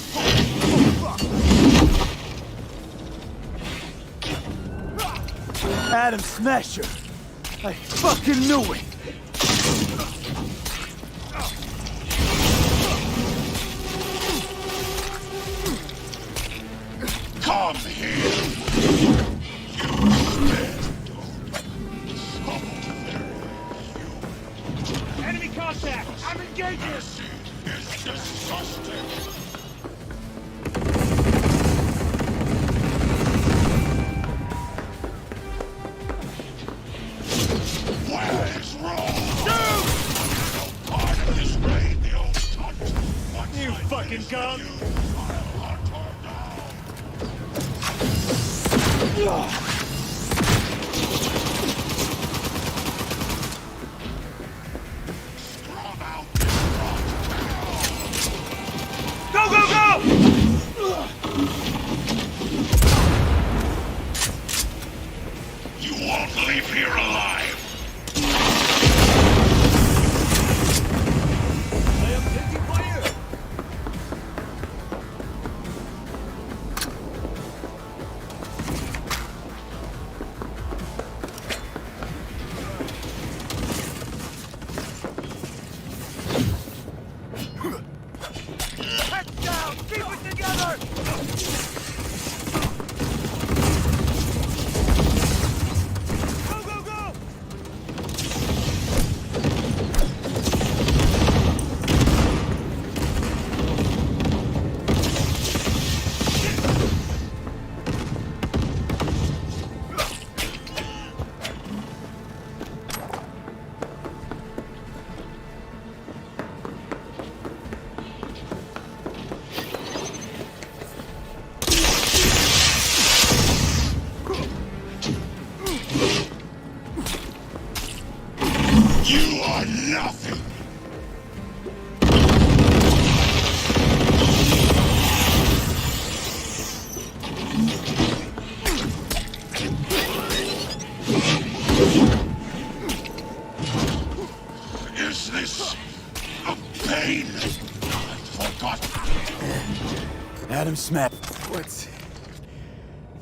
Adam Smasher! I fucking knew it! Come here! Enemy contact! I'm engaging! This is disgusting! What is wrong? No part of this raid, the old cunt. You fucking gun! Go, go, go! You won't leave here alive. I am taking fire! Heads down! Keep it together! Go, go, go! You are nothing! Is this a pain? I forgot. Adam Smash.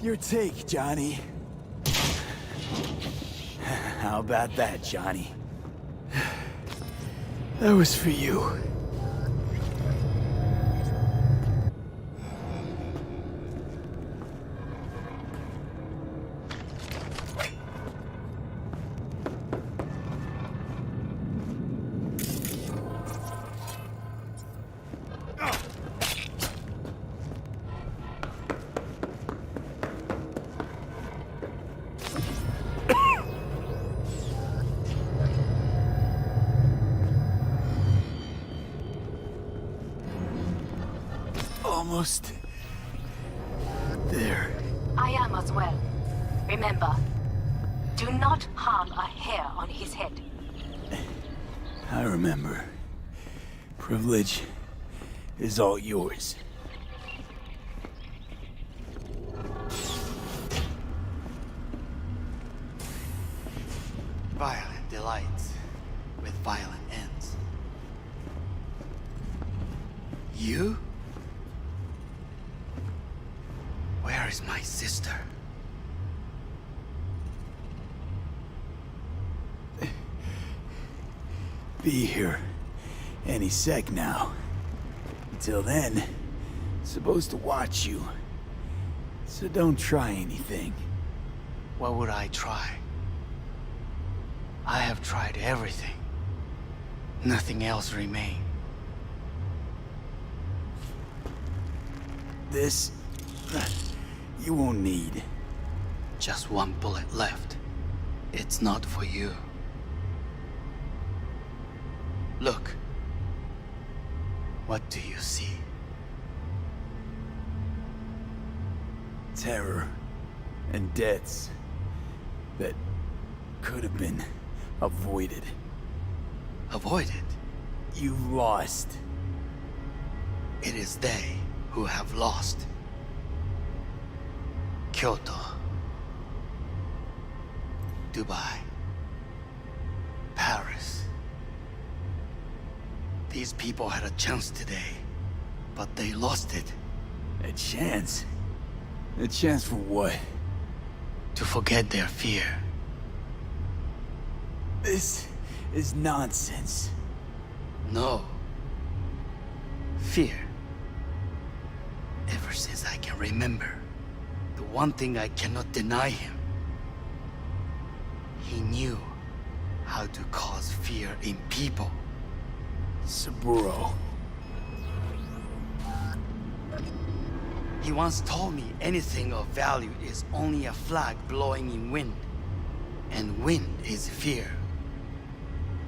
Your take, Johnny. How about that, Johnny? That was for you. Almost there. I am as well. Remember, do not harm a hair on his head. I remember. Privilege is all yours. Violent delights with violent ends. You? Where is my sister? Be here any sec now. Until then, supposed to watch you. So don't try anything. What would I try? I have tried everything. Nothing else remains. This... you won't need. Just one bullet left. It's not for you. Look. What do you see? Terror and deaths that could have been avoided. Avoided? You've lost. It is they who have lost. Kyoto, Dubai, Paris. These people had a chance today, but they lost it. A chance? A chance for what? To forget their fear. This is nonsense. No. Fear. Ever since I can remember, the one thing I cannot deny him. He knew how to cause fear in people. Saburo. He once told me anything of value is only a flag blowing in wind. And wind is fear.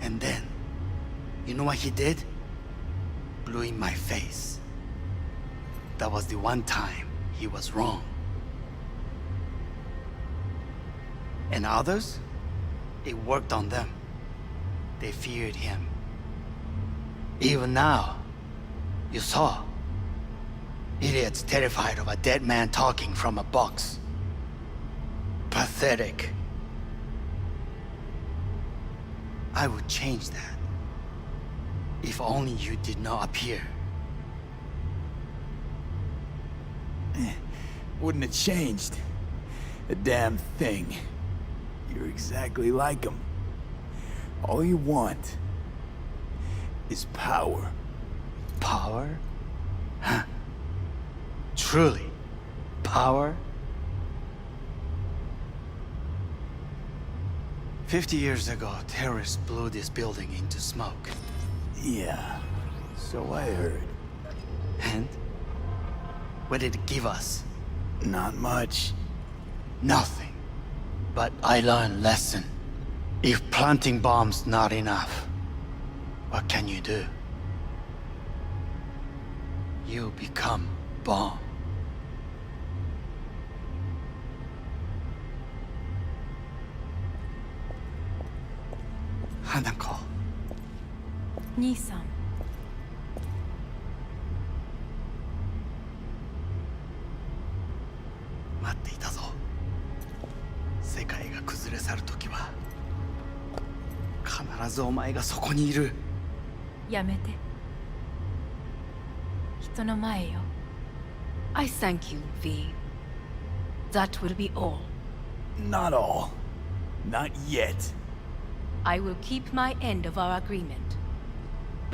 And then, you know what he did? Blew in my face. That was the one time he was wrong. And others? It worked on them. They feared him. Even now, you saw. Idiots terrified of a dead man talking from a box. Pathetic. I would change that. If only you did not appear. Wouldn't have changed a damn thing. You're exactly like him. All you want is power. Power? Huh? Truly? Power? 50 years ago, terrorists blew this building into smoke. Yeah, so I heard. And? What did it give us? Not much. Nothing. But I learned lesson. If planting bombs not enough, what can you do? You become bomb. Hanako. 兄さん。待っていたぞ。世界が崩れ去るときは必ずお前がそこにいる。やめて。人の前よ。I thank you, V. That will be all. Not all. Not yet. I will keep my end of our agreement.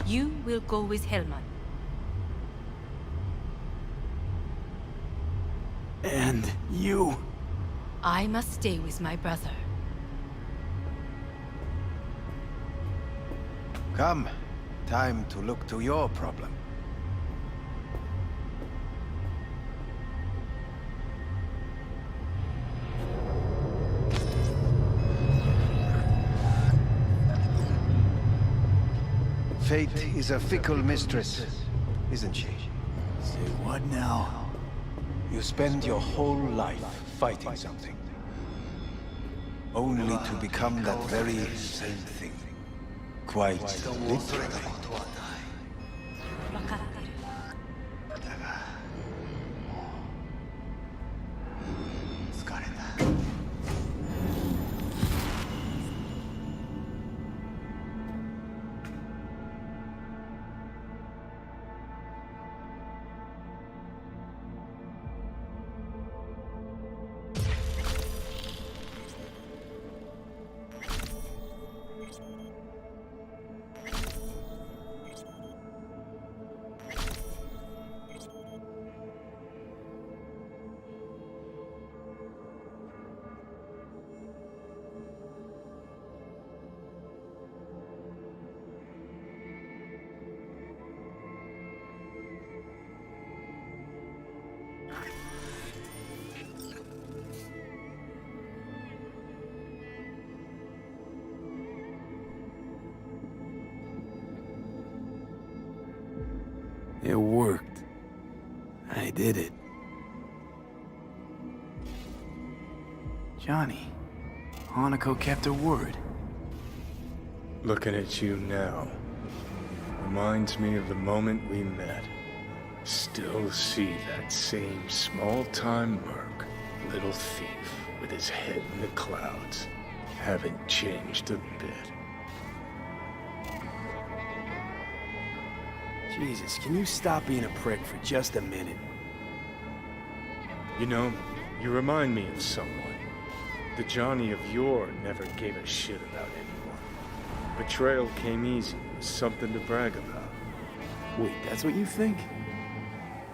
You will go with Hellman. And you? I must stay with my brother. Come. Time to look to your problem. Fate is a fickle mistress, isn't she? Say what now? You spend your whole life fighting something, only to become that very same thing. Quite literally. 分かってる。疲れた。It worked. I did it. Johnny, Hanako kept her word. Looking at you now reminds me of the moment we met. Still see that same small-time merc, little thief with his head in the clouds. Haven't changed a bit. Jesus, can you stop being a prick for just a minute? You know, you remind me of someone. The Johnny of yore never gave a shit about anyone. Betrayal came easy, was something to brag about. Wait, that's what you think?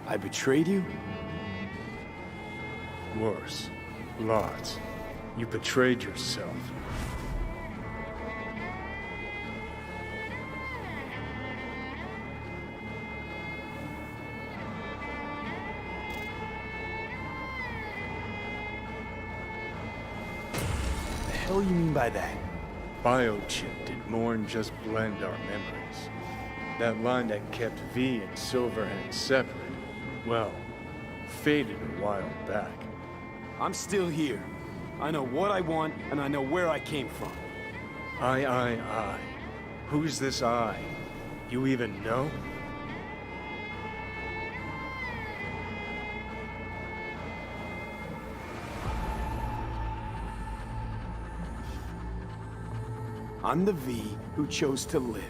I betrayed you? Worse. Lots. You betrayed yourself. What do you mean by that? Biochip did more than just blend our memories. That line that kept V and Silverhand separate, well, faded a while back. I'm still here. I know what I want, and I know where I came from. I. Who's this I? You even know? I'm the V who chose to live.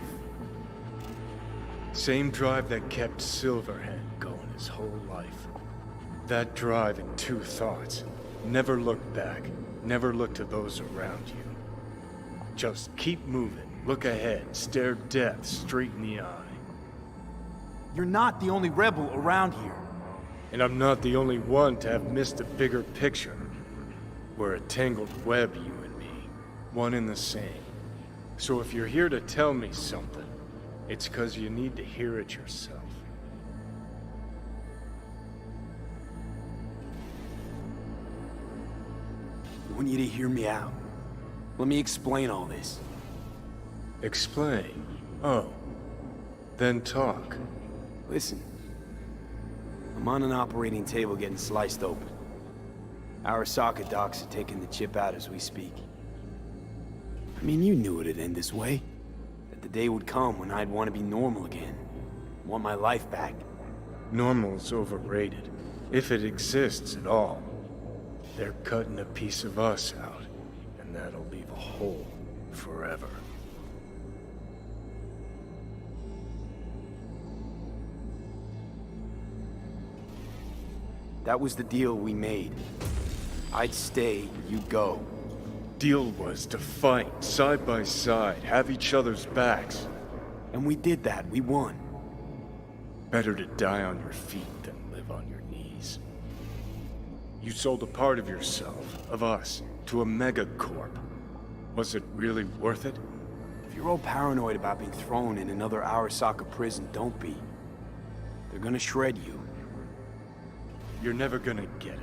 Same drive that kept Silverhand going his whole life. That drive and two thoughts. Never look back. Never look to those around you. Just keep moving. Look ahead. Stare death straight in the eye. You're not the only rebel around here. And I'm not the only one to have missed a bigger picture. We're a tangled web, you and me. One and the same. So if you're here to tell me something, it's 'cause you need to hear it yourself. I want you to hear me out. Let me explain all this. Explain? Oh. Then talk. Listen. I'm on an operating table getting sliced open. Arasaka docs are taking the chip out as we speak. I mean, you knew it'd end this way. That the day would come when I'd want to be normal again. Want my life back. Normal's overrated. If it exists at all. They're cutting a piece of us out, and that'll leave a hole forever. That was the deal we made. I'd stay, you go. Deal was to fight, side by side, have each other's backs. And we did that, we won. Better to die on your feet than live on your knees. You sold a part of yourself, of us, to a megacorp. Was it really worth it? If you're all paranoid about being thrown in another Arasaka prison, don't be. They're gonna shred you. You're never gonna get it.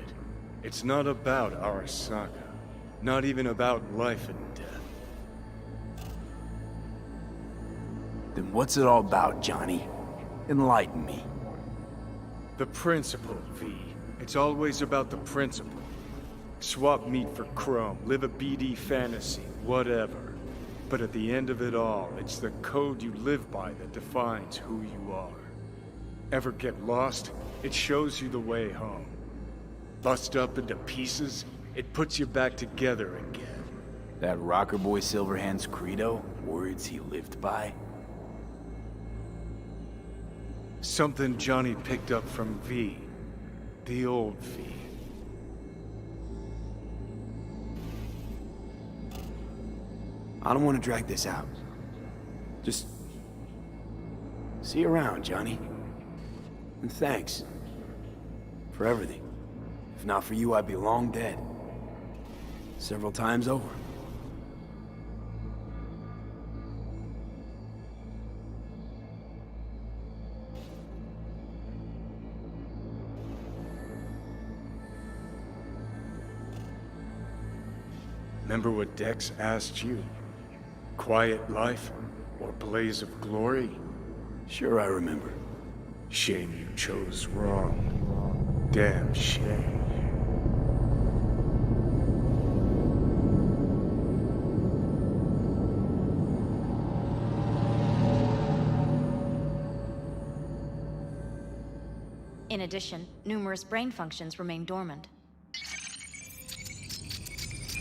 It's not about Arasaka. Not even about life and death. Then what's it all about, Johnny? Enlighten me. The principle, V. It's always about the principle. Swap meat for chrome, live a BD fantasy, whatever. But at the end of it all, it's the code you live by that defines who you are. Ever get lost? It shows you the way home. Bust up into pieces? It puts you back together again. That rocker boy Silverhand's credo? Words he lived by? Something Johnny picked up from V. The old V. I don't want to drag this out. Just... see you around, Johnny. And thanks. For everything. If not for you, I'd be long dead. Several times over. Remember what Dex asked you? Quiet life or blaze of glory? Sure I remember. Shame you chose wrong. Damn shame. In addition, numerous brain functions remain dormant.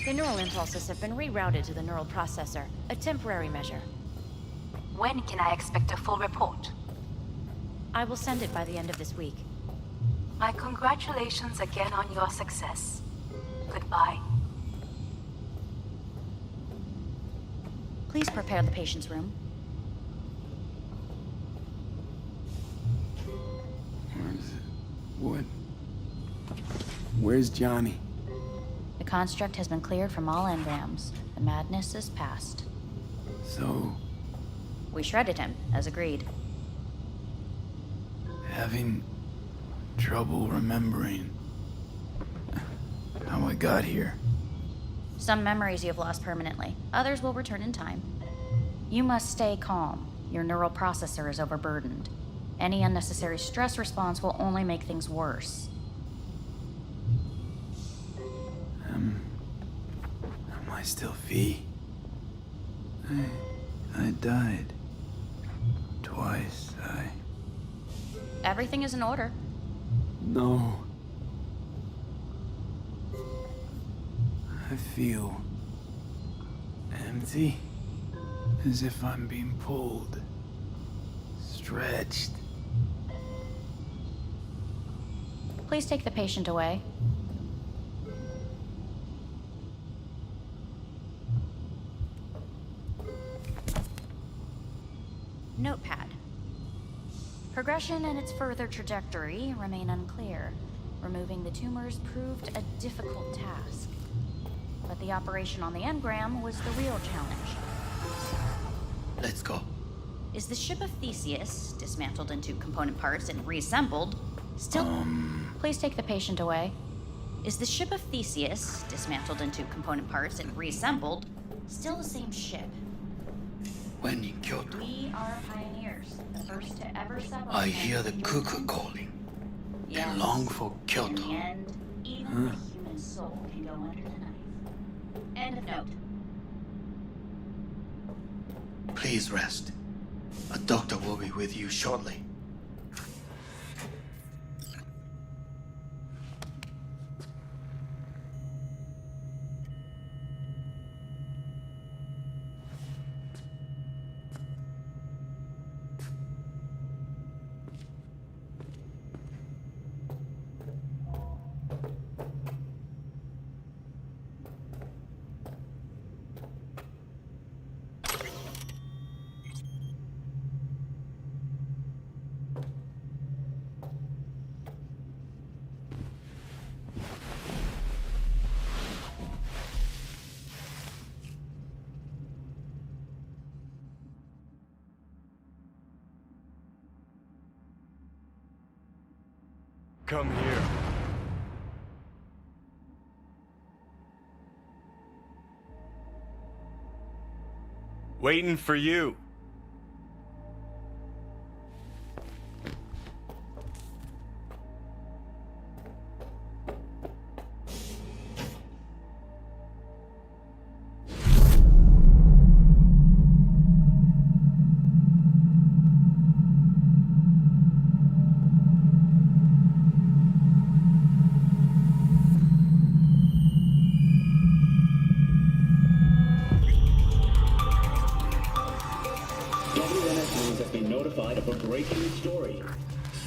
The neural impulses have been rerouted to the neural processor, a temporary measure. When can I expect a full report? I will send it by the end of this week. My congratulations again on your success. Goodbye. Please prepare the patient's room. What? Where's Johnny? The construct has been cleared from all engrams. The madness is past. So... we shredded him, as agreed. Having trouble remembering how I got here. Some memories you have lost permanently. Others will return in time. You must stay calm. Your neural processor is overburdened. Any unnecessary stress response will only make things worse. Am I still V? I died. Twice, Everything is in order. No. I feel empty. As if I'm being pulled. Stretched. Please take the patient away. Notepad. Progression and its further trajectory remain unclear. Removing the tumors proved a difficult task. But the operation on the engram was the real challenge. Let's go. Is the ship of Theseus, dismantled into component parts and reassembled, still... Please take the patient away. Is the ship of Theseus, dismantled into component parts and reassembled, still the same ship? When in Kyoto, We are pioneers, the first to ever settle... I hear the cuckoo calling and long for Kyoto. In the end, even the human soul can go under the knife. End of note. Please rest. A doctor will be with you shortly. come here. Waiting for you.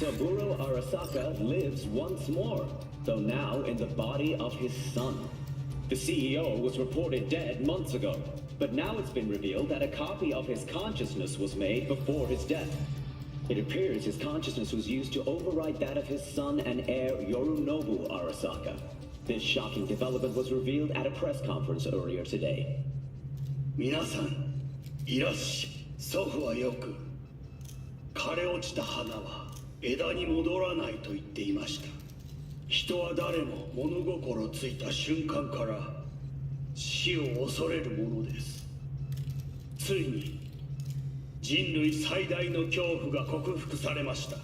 Saburo Arasaka lives once more, though now in the body of his son. The CEO was reported dead months ago, but now it's been revealed that a copy of his consciousness was made before his death. It appears his consciousness was used to override that of his son and heir Yorinobu Arasaka. This shocking development was revealed at a press conference earlier today. 皆さん、いらっしゃ。祖父はよく、枯れ落ちた花は枝に戻らないと言っていました。人は誰も物心ついた瞬間から死を恐れるものです。ついに人類最大の恐怖が克服されました。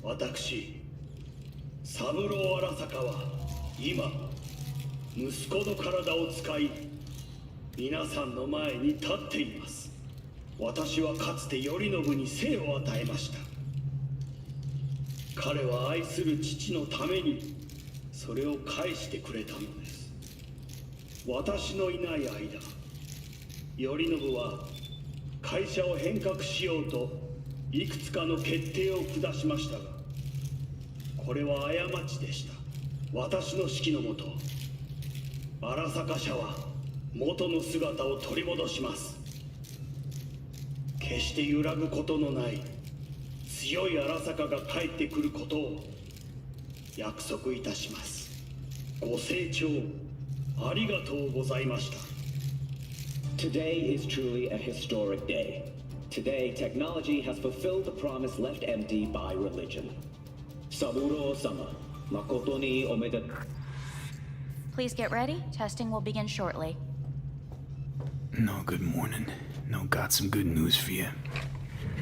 私、三郎荒坂は今息子の体を使い皆さんの前に立っています。私はかつて頼信に生を与えました。彼は愛する父のためにそれを返してくれたのです。私のいない間、頼信は会社を変革しようといくつかの決定を下しましたが、これは過ちでした。私の指揮のもと、荒坂社は元の姿を取り戻します。決して揺らぐことのない強い荒坂が帰ってくることを約束いたします。ご清聴ありがとうございました。 Today is truly a historic day. Today, technology has fulfilled the promise left empty by religion. Saburo-sama, makoto ni omedetou. Please get ready. Testing will begin shortly. No, good morning. No, got some good news for you.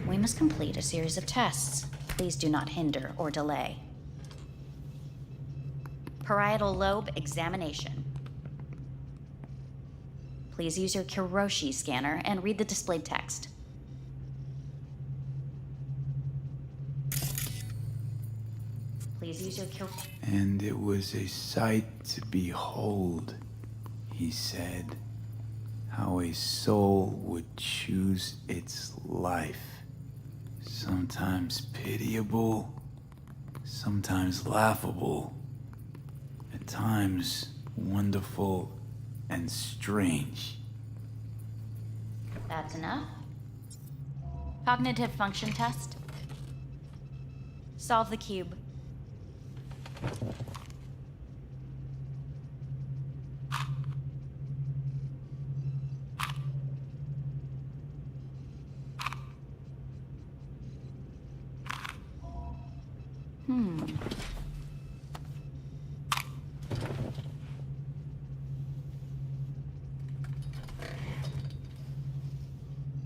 We must complete a series of tests. Please do not hinder or delay. Parietal lobe examination. Please use your Kiroshi scanner and read the displayed text. Please use your Kiroshi. And it was a sight to behold, he said, how a soul would choose its life. Sometimes pitiable, sometimes laughable, at times wonderful and strange. That's enough. Cognitive function test. Solve the cube.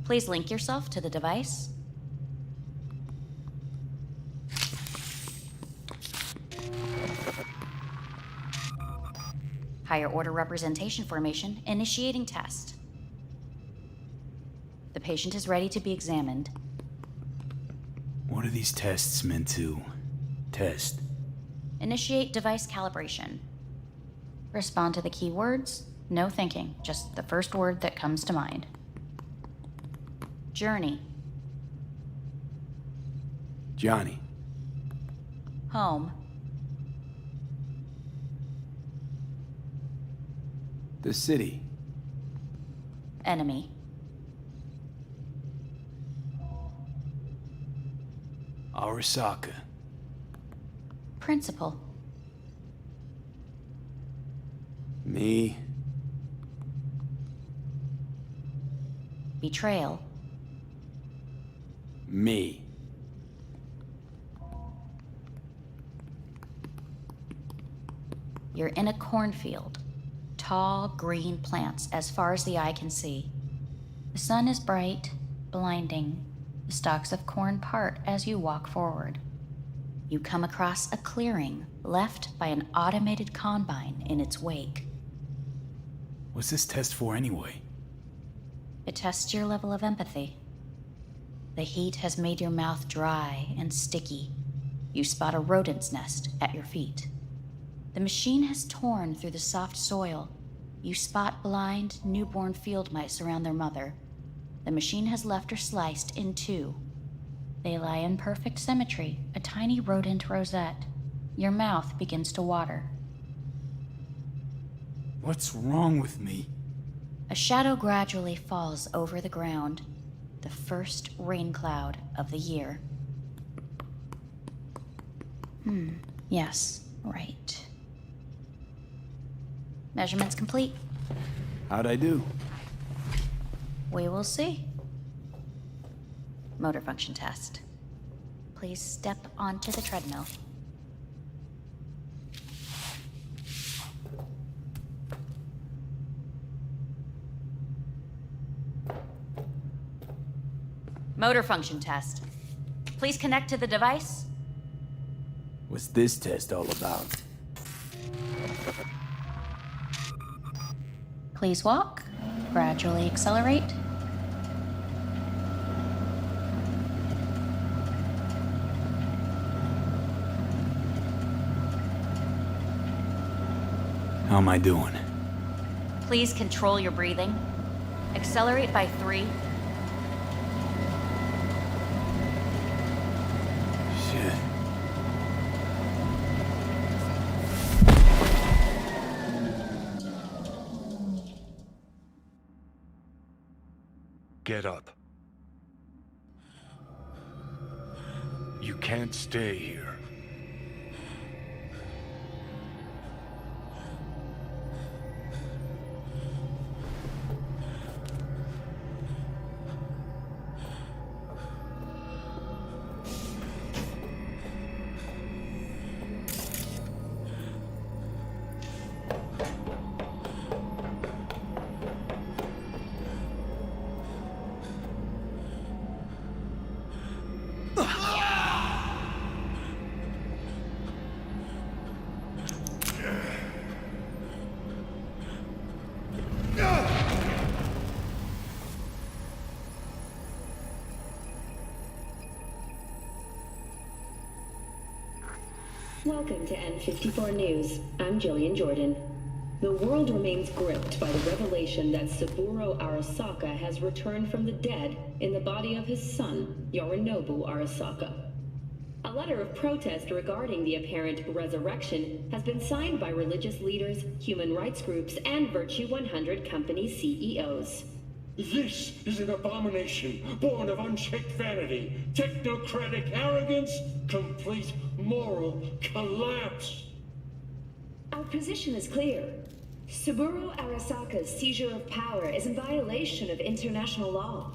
Please link yourself to the device. Higher order representation formation, initiating test. The patient is ready to be examined. What are these tests meant to test? Initiate device calibration. Respond to the keywords. No thinking, just the first word that comes to mind. Journey. Johnny. Home. The city. Enemy. Arasaka. Principal. Me. Betrayal. Me. You're in a cornfield. Tall, green plants as far as the eye can see. The sun is bright, blinding. The stalks of corn part as you walk forward. You come across a clearing left by an automated combine in its wake. What's this test for anyway? It tests your level of empathy. The heat has made your mouth dry and sticky. You spot a rodent's nest at your feet. The machine has torn through the soft soil. You spot blind, newborn field mice around their mother. The machine has left her sliced in two. They lie in perfect symmetry, a tiny rodent rosette. Your mouth begins to water. What's wrong with me? A shadow gradually falls over the ground, the first rain cloud of the year. Yes, right. Measurements complete. How'd I do? We will see. Motor function test. Please step onto the treadmill. Motor function test. Please connect to the device. What's this test all about? Please walk. Gradually accelerate. How am I doing? Please control your breathing. Accelerate by 3. Shit. Get up. You can't stay here. Welcome to N54 News. I'm Jillian Jordan. The world remains gripped by the revelation that Saburo Arasaka has returned from the dead in the body of his son, Yorinobu Arasaka. A letter of protest regarding the apparent resurrection has been signed by religious leaders, human rights groups, and Virtue 100 company CEOs. This is an abomination born of unchecked vanity, technocratic arrogance, complete moral collapse. Our position is clear. Saburo Arasaka's seizure of power is in violation of international law.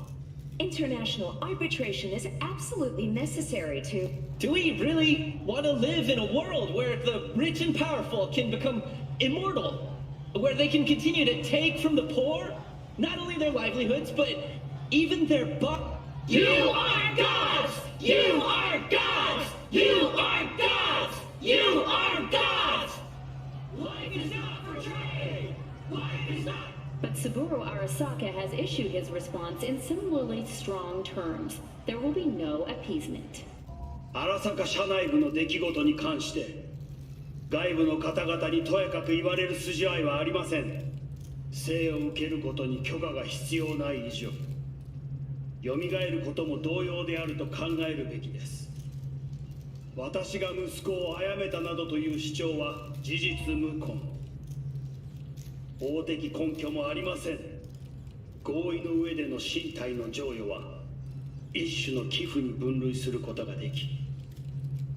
International arbitration is absolutely necessary to... Do we really want to live in a world where the rich and powerful can become immortal? Where they can continue to take from the poor? Not only their livelihoods, but even their You are gods! You are gods! You are gods! You are gods! Life is not for trade! Life is not... But Saburo Arasaka has issued his response in similarly strong terms. There will be no appeasement. 荒坂社内部の出来事に関して外部の方々にとやかく言われる筋合いはありません。生を受けることに許可が必要ない以上、蘇ることも同様であると考えるべきです。私が息子を殺めたなどという主張は事実無根。法的根拠もありません。合意の上での身体の贈与は一種の寄付に分類することができ、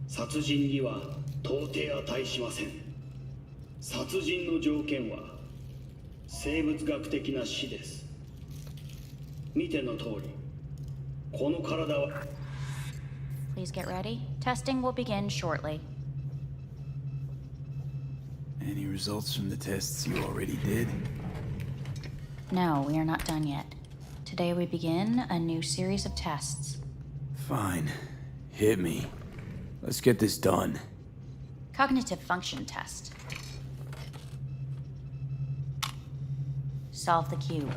殺人には到底値しません。殺人の条件は生物学的な死です。見ての通り、この体は Please get ready. Testing will begin shortly. Any results from the tests you already did? No, we are not done yet. Today we begin a new series of tests. Fine. Hit me. Let's get this done. Cognitive function test. Solve the cube.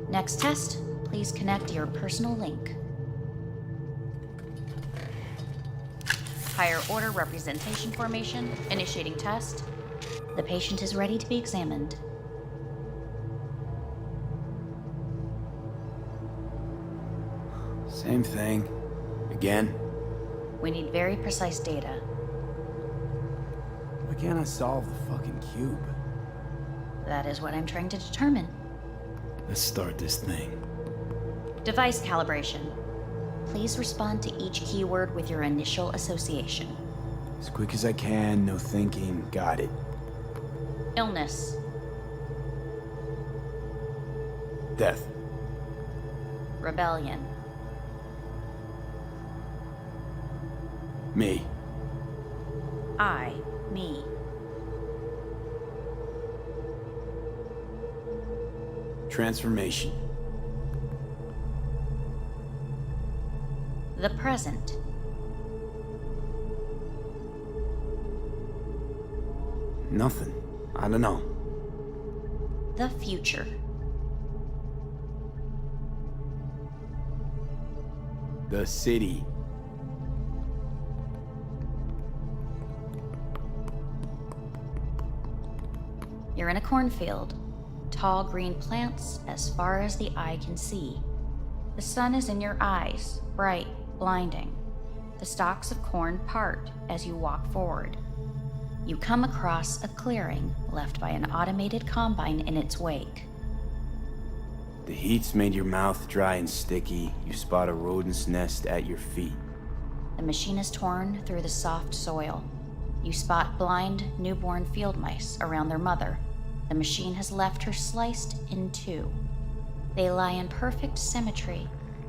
Next test, please connect your personal link. Higher order representation formation, initiating test. The patient is ready to be examined. Same thing. Again? We need very precise data. Why can't I solve the fucking cube? That is what I'm trying to determine. Let's start this thing. Device calibration. Please respond to each keyword with your initial association. As quick as I can, no thinking. Got it. Illness. Death. Rebellion. Me. Me. Transformation. The present. Nothing. I don't know. The future. The city. You're in a cornfield. Tall green plants as far as the eye can see. The sun is in your eyes, bright, blinding. The stalks of corn part as you walk forward. You come across a clearing left by an automated combine in its wake. The heat's made your mouth dry and sticky. You spot a rodent's nest at your feet. The machine is torn through the soft soil. You spot blind, newborn field mice around their mother. The machine has left her sliced in two. They lie in perfect symmetry,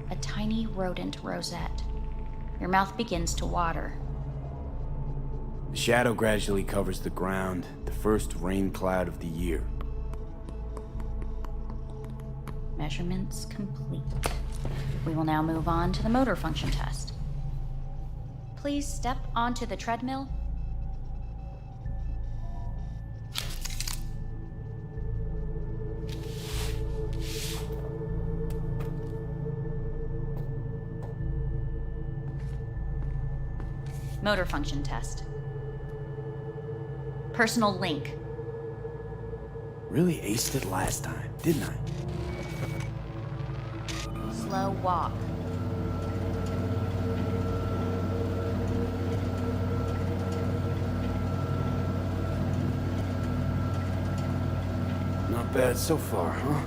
a tiny rodent rosette. Your mouth begins to water. The shadow gradually covers the ground, the first rain cloud of the year. Measurements complete. We will now move on to the motor function test. Please step onto the treadmill. Motor function test. Personal link. Really aced it last time, didn't I? Slow walk. Not bad so far, huh?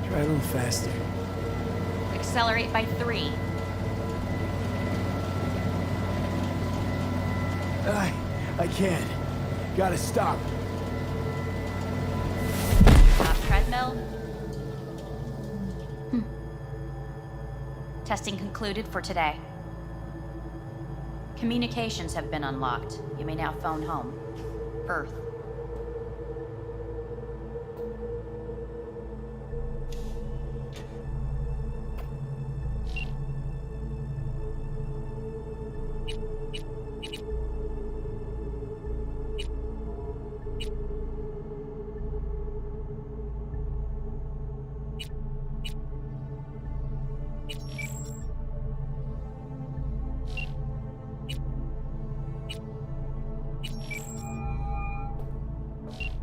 Try a little faster. Accelerate by 3. I can't. Gotta stop. Stop treadmill. Testing concluded for today. Communications have been unlocked. You may now phone home. Earth.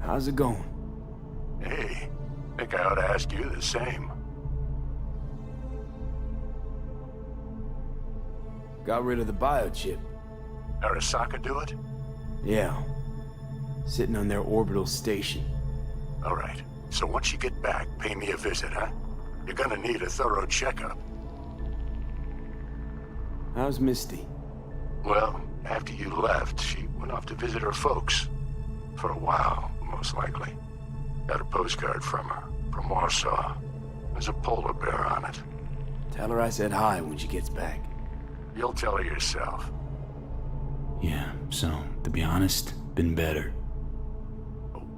How's it going? Hey, think I ought to ask you the same. Got rid of the biochip. Arasaka do it? Yeah. Sitting on their orbital station. All right. So once you get back, pay me a visit, huh? You're gonna need a thorough checkup. How's Misty? Well, after you left, she went off to visit her folks. For a while, most likely. Got a postcard from her. from Warsaw. There's a polar bear on it. Tell her I said hi when she gets back. You'll tell her yourself. Yeah, so, to be honest, been better.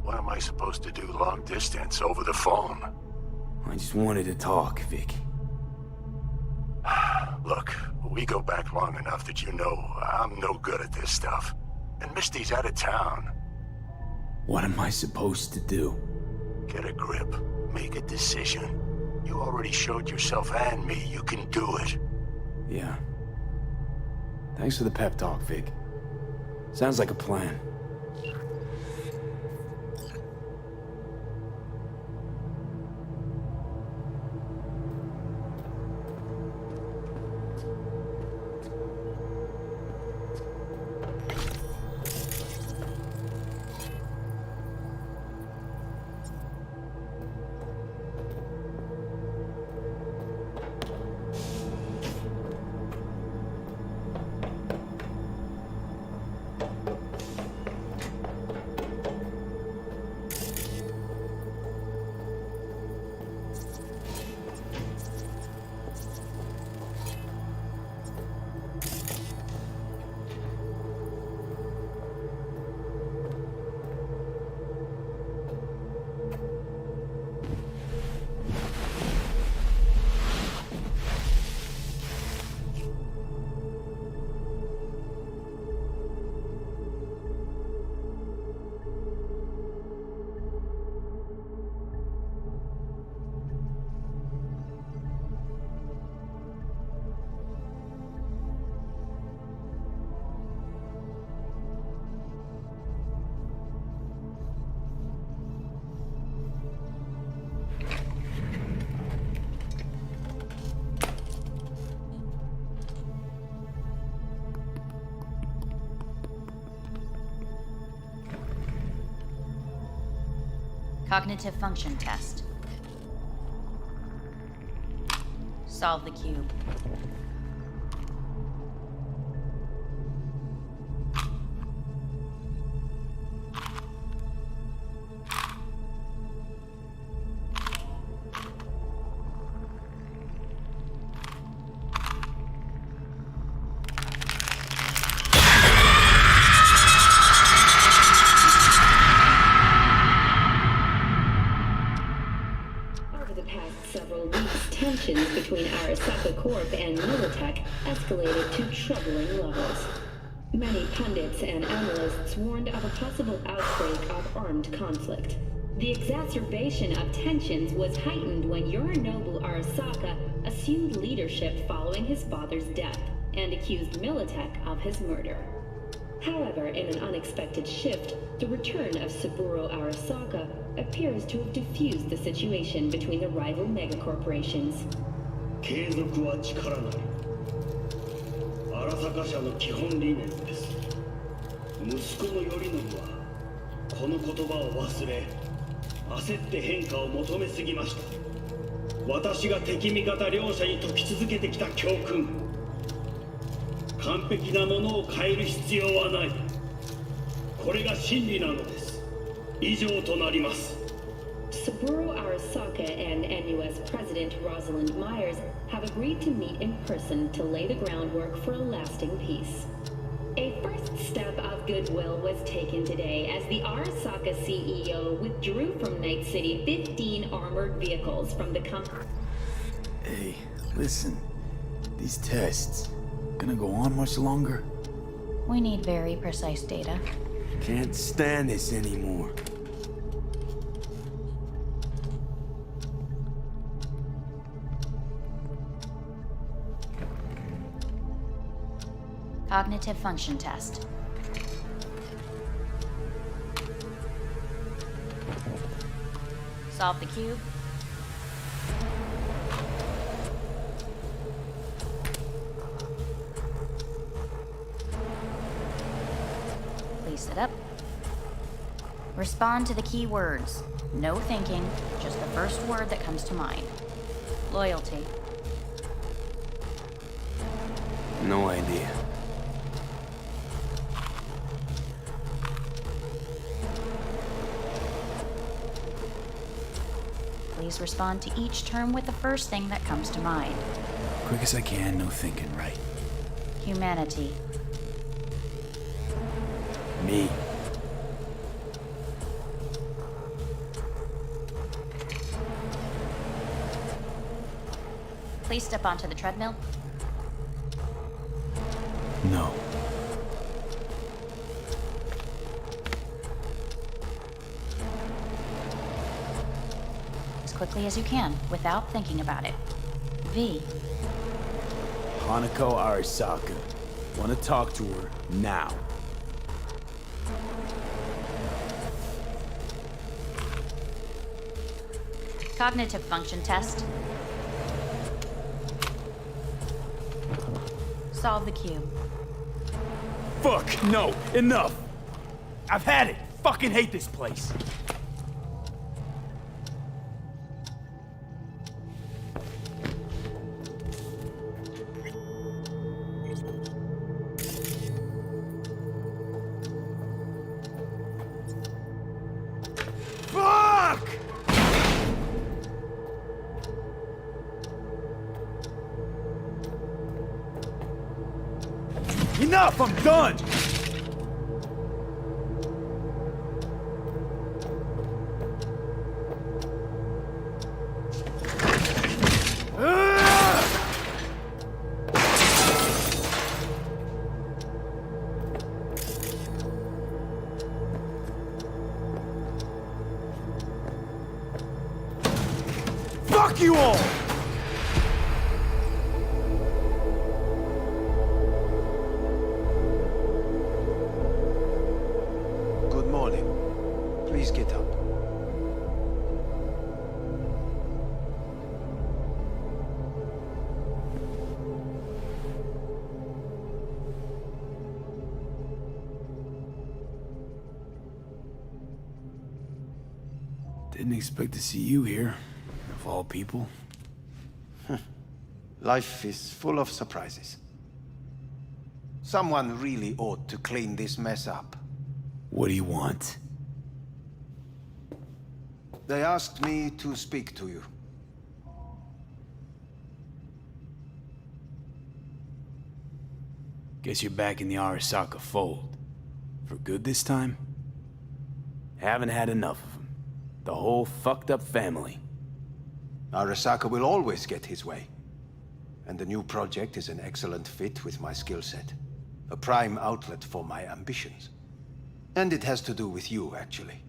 What am I supposed to do long distance over the phone? I just wanted to talk, Vic. Look, we go back long enough that you know I'm no good at this stuff. And Misty's out of town. What am I supposed to do? Get a grip. Make a decision. You already showed yourself and me you can do it. Yeah. Thanks for the pep talk, Vic. Sounds like a plan. Cognitive function test. Solve the cube. Tensions between Arasaka Corp and Militech escalated to troubling levels. Many pundits and analysts warned of a possible outbreak of armed conflict. The exacerbation of tensions was heightened when Yorinobu Arasaka assumed leadership following his father's death and accused Militech of his murder. However, in an unexpected shift, the return of Saburo Arasaka appears to have diffused the situation between the rival megacorporations. 継続は力なり。荒坂社の基本理念です。息子の頼信はこの言葉を忘れ、焦って変化を求めすぎました。私が敵味方両者に説き続けてきた教訓。完璧なものを変える必要はない。これが真理なのです。以上となります。Saburo Arasaka and NUS President Rosalind Myers have agreed to meet in person to lay the groundwork for a lasting peace. A first step of goodwill was taken today as the Arasaka CEO withdrew from Night City 15 armored vehicles from the company. Hey, listen. These tests gonna go on much longer? We need very precise data. Can't stand this anymore. Cognitive function test. Solve the cube. Please sit up. Respond to the key words. No thinking, just the first word that comes to mind. Loyalty. No idea. Please always respond to each term with the first thing that comes to mind. Quick as I can, no thinking, right? Humanity. Me. Please step onto the treadmill. No. As quickly as you can, without thinking about it. V. Hanako Arasaka. Want to talk to her now. Cognitive function test. Solve the cube. Fuck, no, enough! I've had it! Fucking hate this place! Fuck! Enough! I'm done! Fuck you all! Good morning. Please get up. Didn't expect to see you here, of all people. Life is full of surprises. Someone really ought to clean this mess up. What do you want? They asked me to speak to you. Guess you're back in the Arasaka fold. For good this time? Haven't had enough of them. The whole fucked up family. Arasaka will always get his way. And the new project is an excellent fit with my skill set. A prime outlet for my ambitions. And it has to do with you, actually.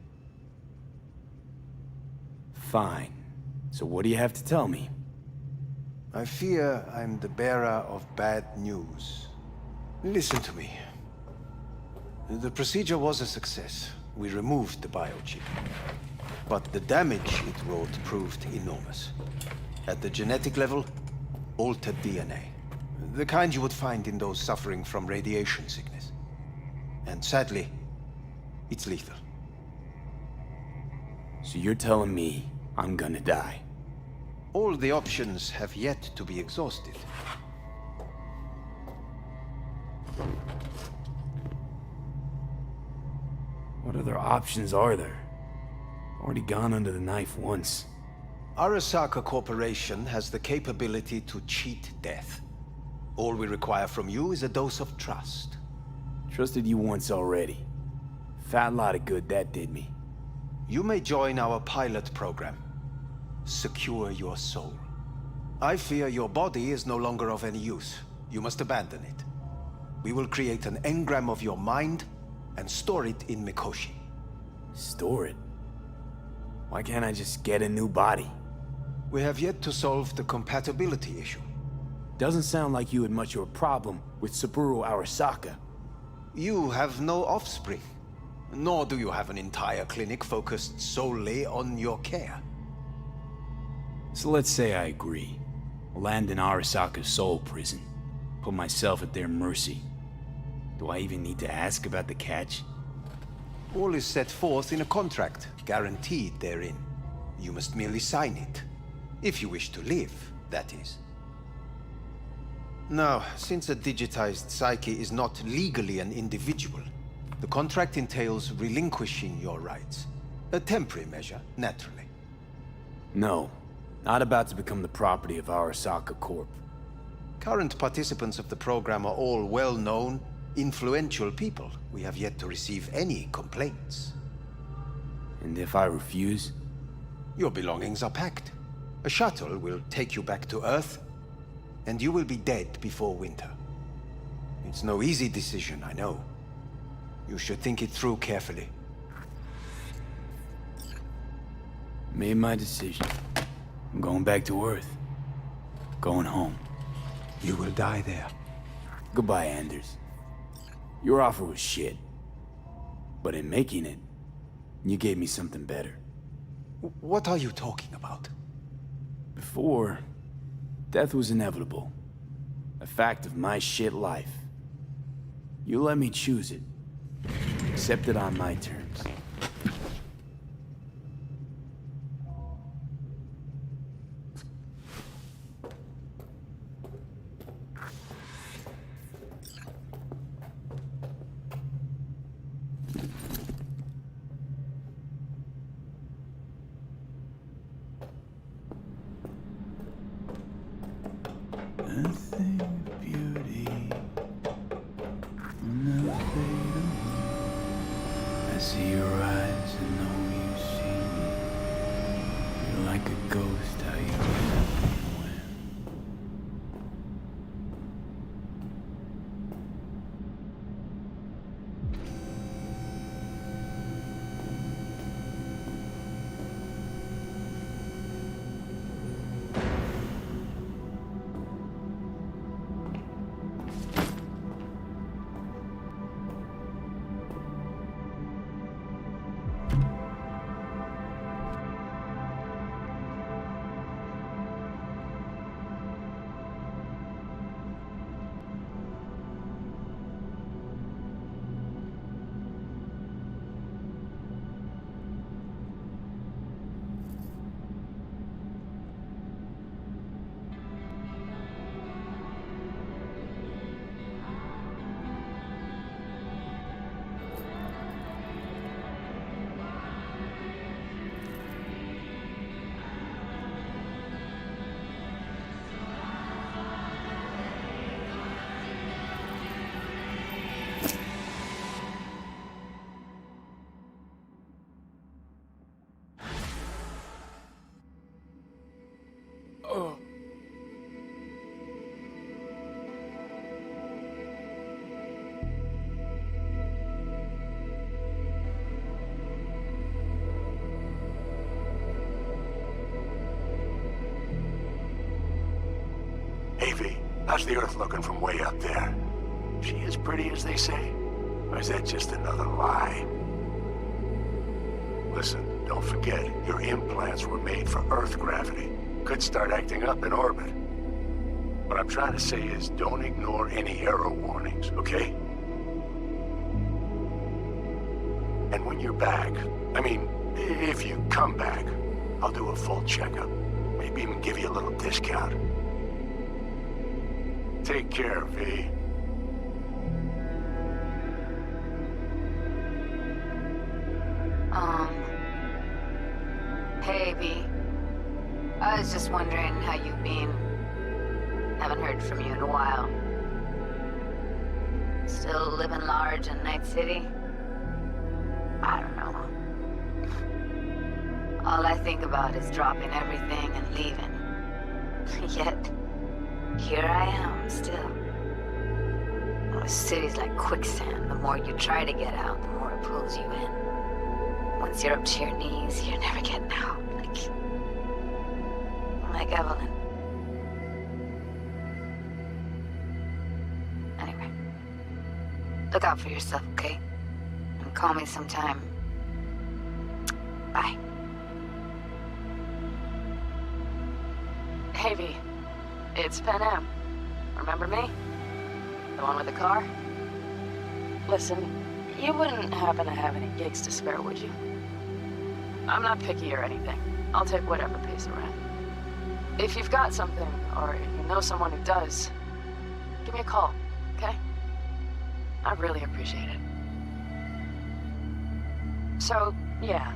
Fine. So what do you have to tell me? I fear I'm the bearer of bad news. Listen to me. The procedure was a success. We removed the biochip. But the damage it wrought proved enormous. At the genetic level, altered DNA. The kind you would find in those suffering from radiation sickness. And sadly, it's lethal. So you're telling me I'm gonna die? All the options have yet to be exhausted. What other options are there? Already gone under the knife once. Arasaka Corporation has the capability to cheat death. All we require from you is a dose of trust. Trusted you once already. Fat lot of good that did me. You may join our pilot program. Secure your soul. I fear your body is no longer of any use. You must abandon it. We will create an engram of your mind and store it in Mikoshi. Store it? Why can't I just get a new body? We have yet to solve the compatibility issue. Doesn't sound like you had much of a problem with Saburo Arasaka. You have no offspring. Nor do you have an entire clinic focused solely on your care. So let's say I agree. Land in Arasaka's soul prison. Put myself at their mercy. Do I even need to ask about the catch? All is set forth in a contract, guaranteed therein. You must merely sign it. If you wish to live, that is. Now, since a digitized psyche is not legally an individual, the contract entails relinquishing your rights. A temporary measure, naturally. No. Not about to become the property of Arasaka Corp. Current participants of the program are all well-known, influential people. We have yet to receive any complaints. And if I refuse? Your belongings are packed. A shuttle will take you back to Earth, and you will be dead before winter. It's no easy decision, I know. You should think it through carefully. Made my decision. I'm going back to Earth. Going home. You will die there. Goodbye, Anders. Your offer was shit. But in making it, you gave me something better. What are you talking about? Before, death was inevitable. A fact of my shit life. You let me choose it. Accept it on my terms. Nothing of beauty will never fade away. I see your eyes and know you see me. You're like a ghost, how you left me when. Hey, V, how's the Earth looking from way up there? She as pretty as they say? Or is that just another lie? Listen, don't forget, your implants were made for Earth gravity. Could start acting up in orbit. What I'm trying to say is don't ignore any error warnings, okay? And when you're back, I mean, if you come back, I'll do a full checkup. Maybe even give you a little discount. Take care, V. Hey, V. I was just wondering how you've been. Haven't heard from you in a while. Still living large in Night City? I don't know. All I think about is dropping everything and leaving. Yet, here I am, still. The city's like quicksand. The more you try to get out, the more it pulls you in. Once you're up to your knees, you're never getting out. Like Evelyn. Anyway, look out for yourself, okay? And call me sometime. Bye. Hey, V. It's Pan Am. Remember me? The one with the car? Listen, you wouldn't happen to have any gigs to spare, would you? I'm not picky or anything. I'll take whatever pays the rent. If you've got something, or you know someone who does, give me a call, okay? I really appreciate it. So, yeah,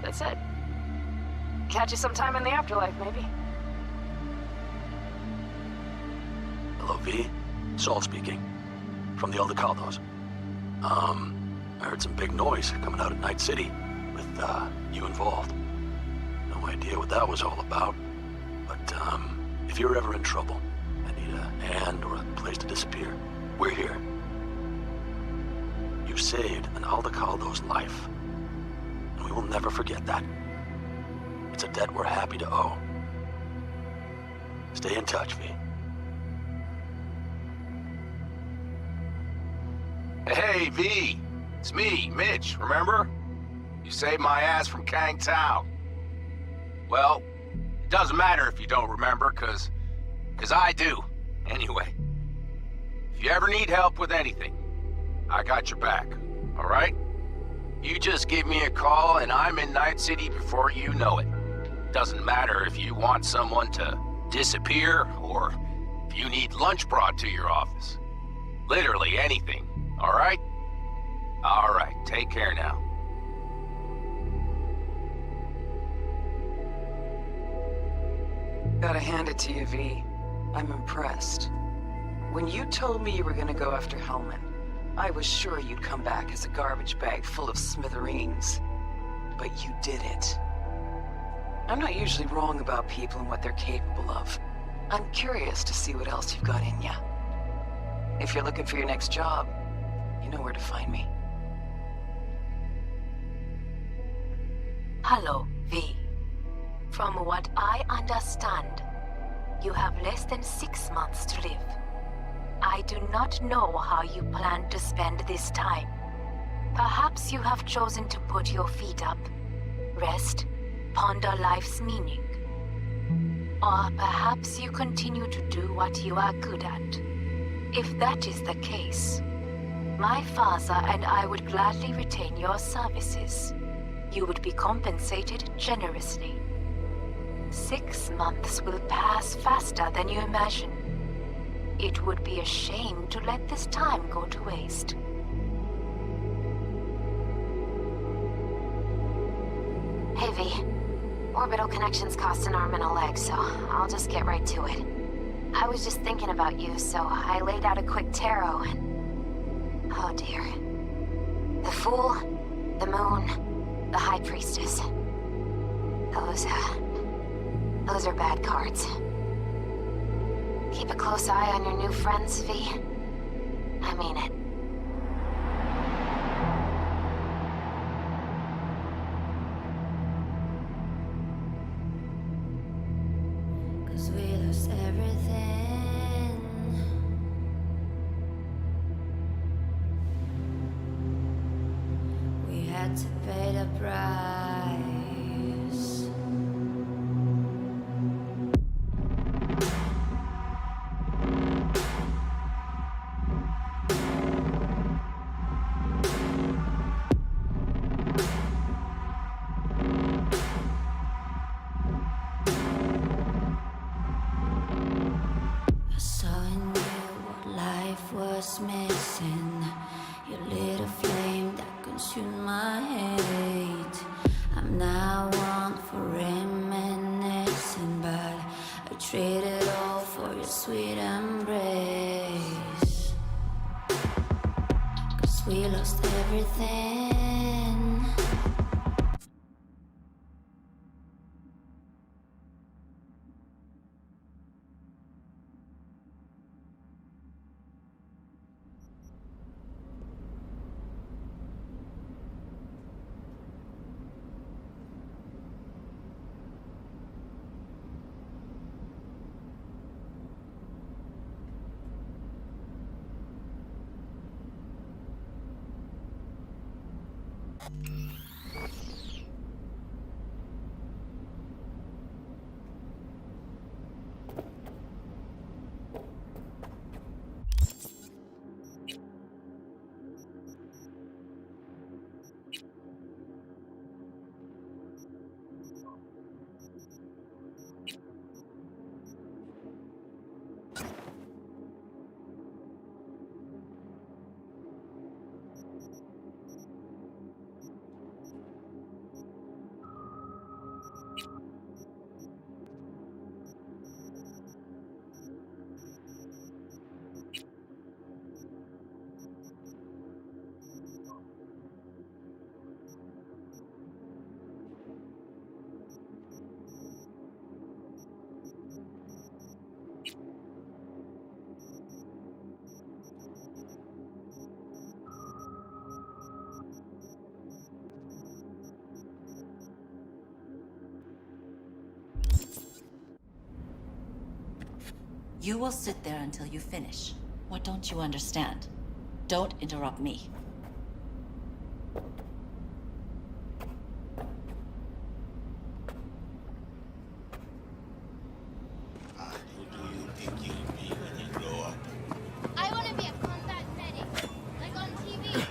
that's it. Catch you sometime in the afterlife, maybe. Hello, V. Saul speaking. From the Aldecaldos. I heard some big noise coming out of Night City with, you involved. No idea what that was all about. But, if you're ever in trouble and need a hand or a place to disappear, we're here. You saved an Aldecaldo's life. And we will never forget that. It's a debt we're happy to owe. Stay in touch, V. Hey, V. It's me, Mitch, remember? You saved my ass from Kang Tao. Well, it doesn't matter if you don't remember, cause I do. Anyway, if you ever need help with anything, I got your back, all right? You just give me a call and I'm in Night City before you know it. Doesn't matter if you want someone to disappear or if you need lunch brought to your office. Literally anything, all right? All right, take care now. Gotta hand it to you, V. I'm impressed. When you told me you were gonna go after Hellman, I was sure you'd come back as a garbage bag full of smithereens. But you did it. I'm not usually wrong about people and what they're capable of. I'm curious to see what else you've got in ya. If you're looking for your next job, you know where to find me. Hello, V. From what I understand, you have less than 6 months to live. I do not know how you plan to spend this time. Perhaps you have chosen to put your feet up, rest, ponder life's meaning. Or perhaps you continue to do what you are good at. If that is the case, my father and I would gladly retain your services. You would be compensated generously. 6 months will pass faster than you imagine. It would be a shame to let this time go to waste. Hey, V. Orbital connections cost an arm and a leg, so I'll just get right to it. I was just thinking about you, so I laid out a quick tarot and... oh dear. The Fool, the Moon, the High Priestess. Those are bad cards. Keep a close eye on your new friends, V. I mean it. Cause we lost everything. We had to pay the price. I saw in you what life was missing. Your little flame that consumed my hate. I'm now one for reminiscing, but I traded all for your sweet embrace. Cause we lost everything. You will sit there until you finish. What don't you understand? Don't interrupt me. I want to be a combat medic, like on TV.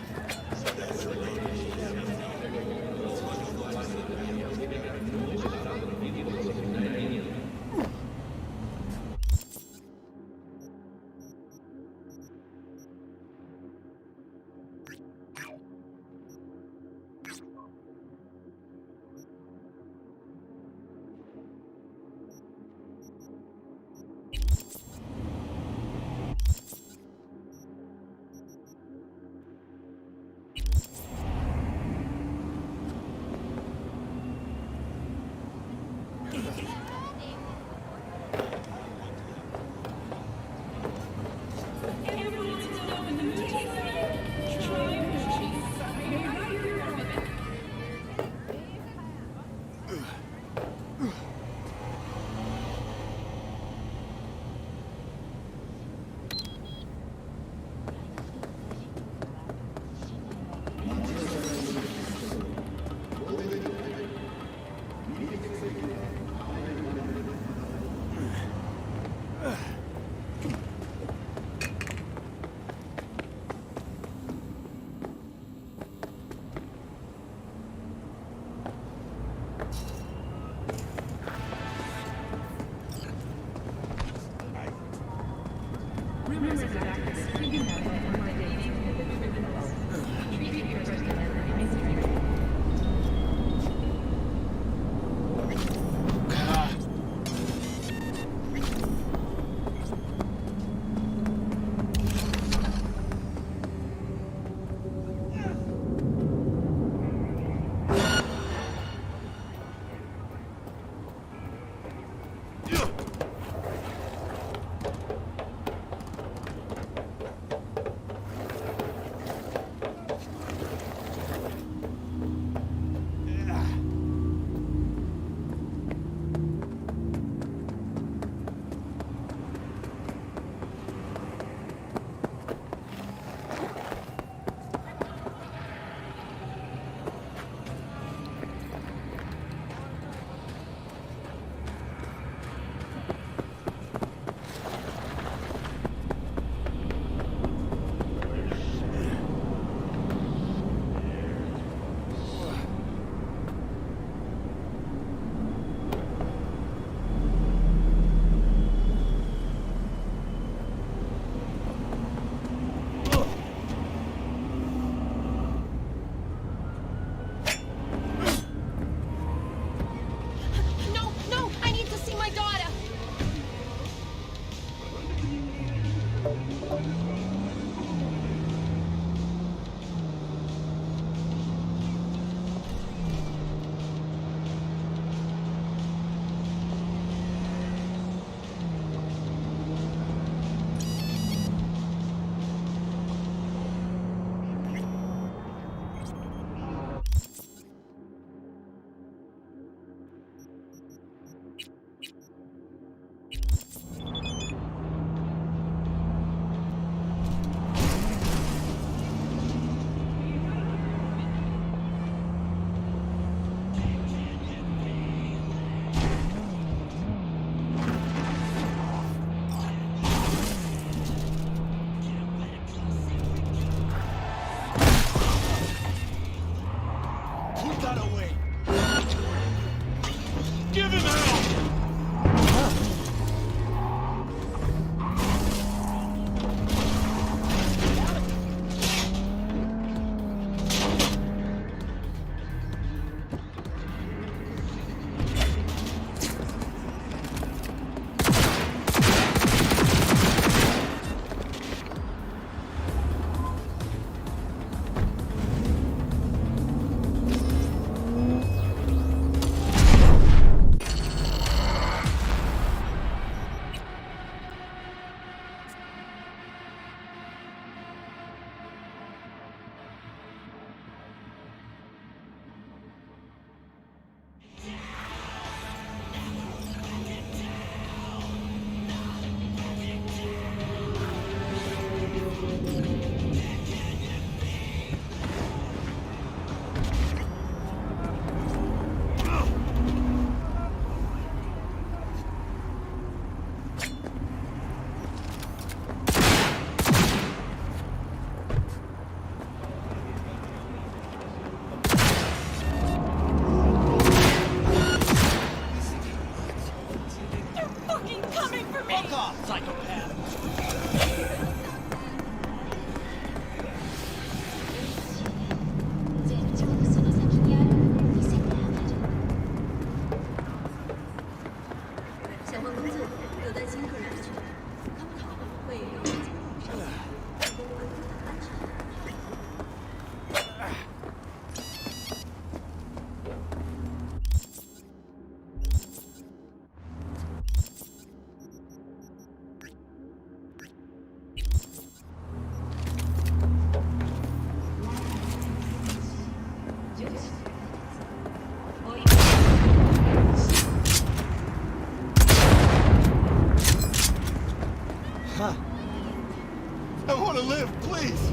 I want to live, please!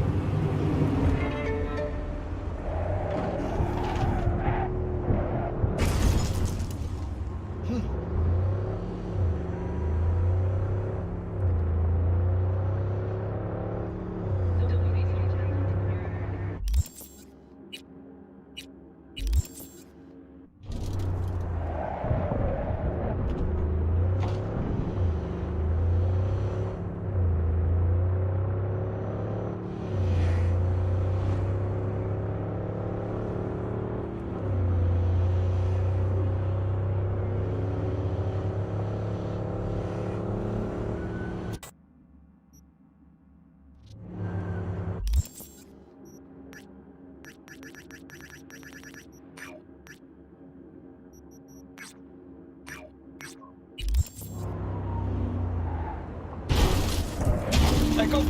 Let go!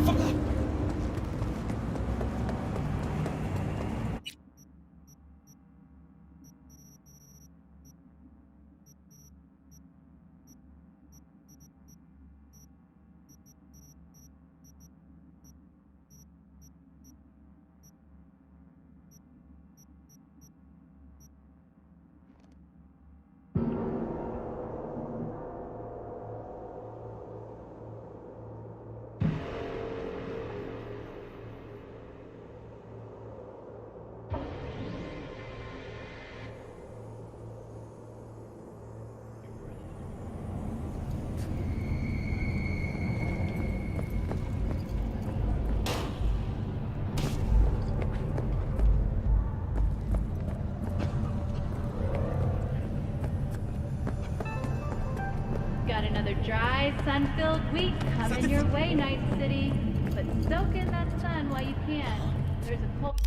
Got another dry, sun-filled week coming your way, Night City. But soak in that sun while you can. There's a cold...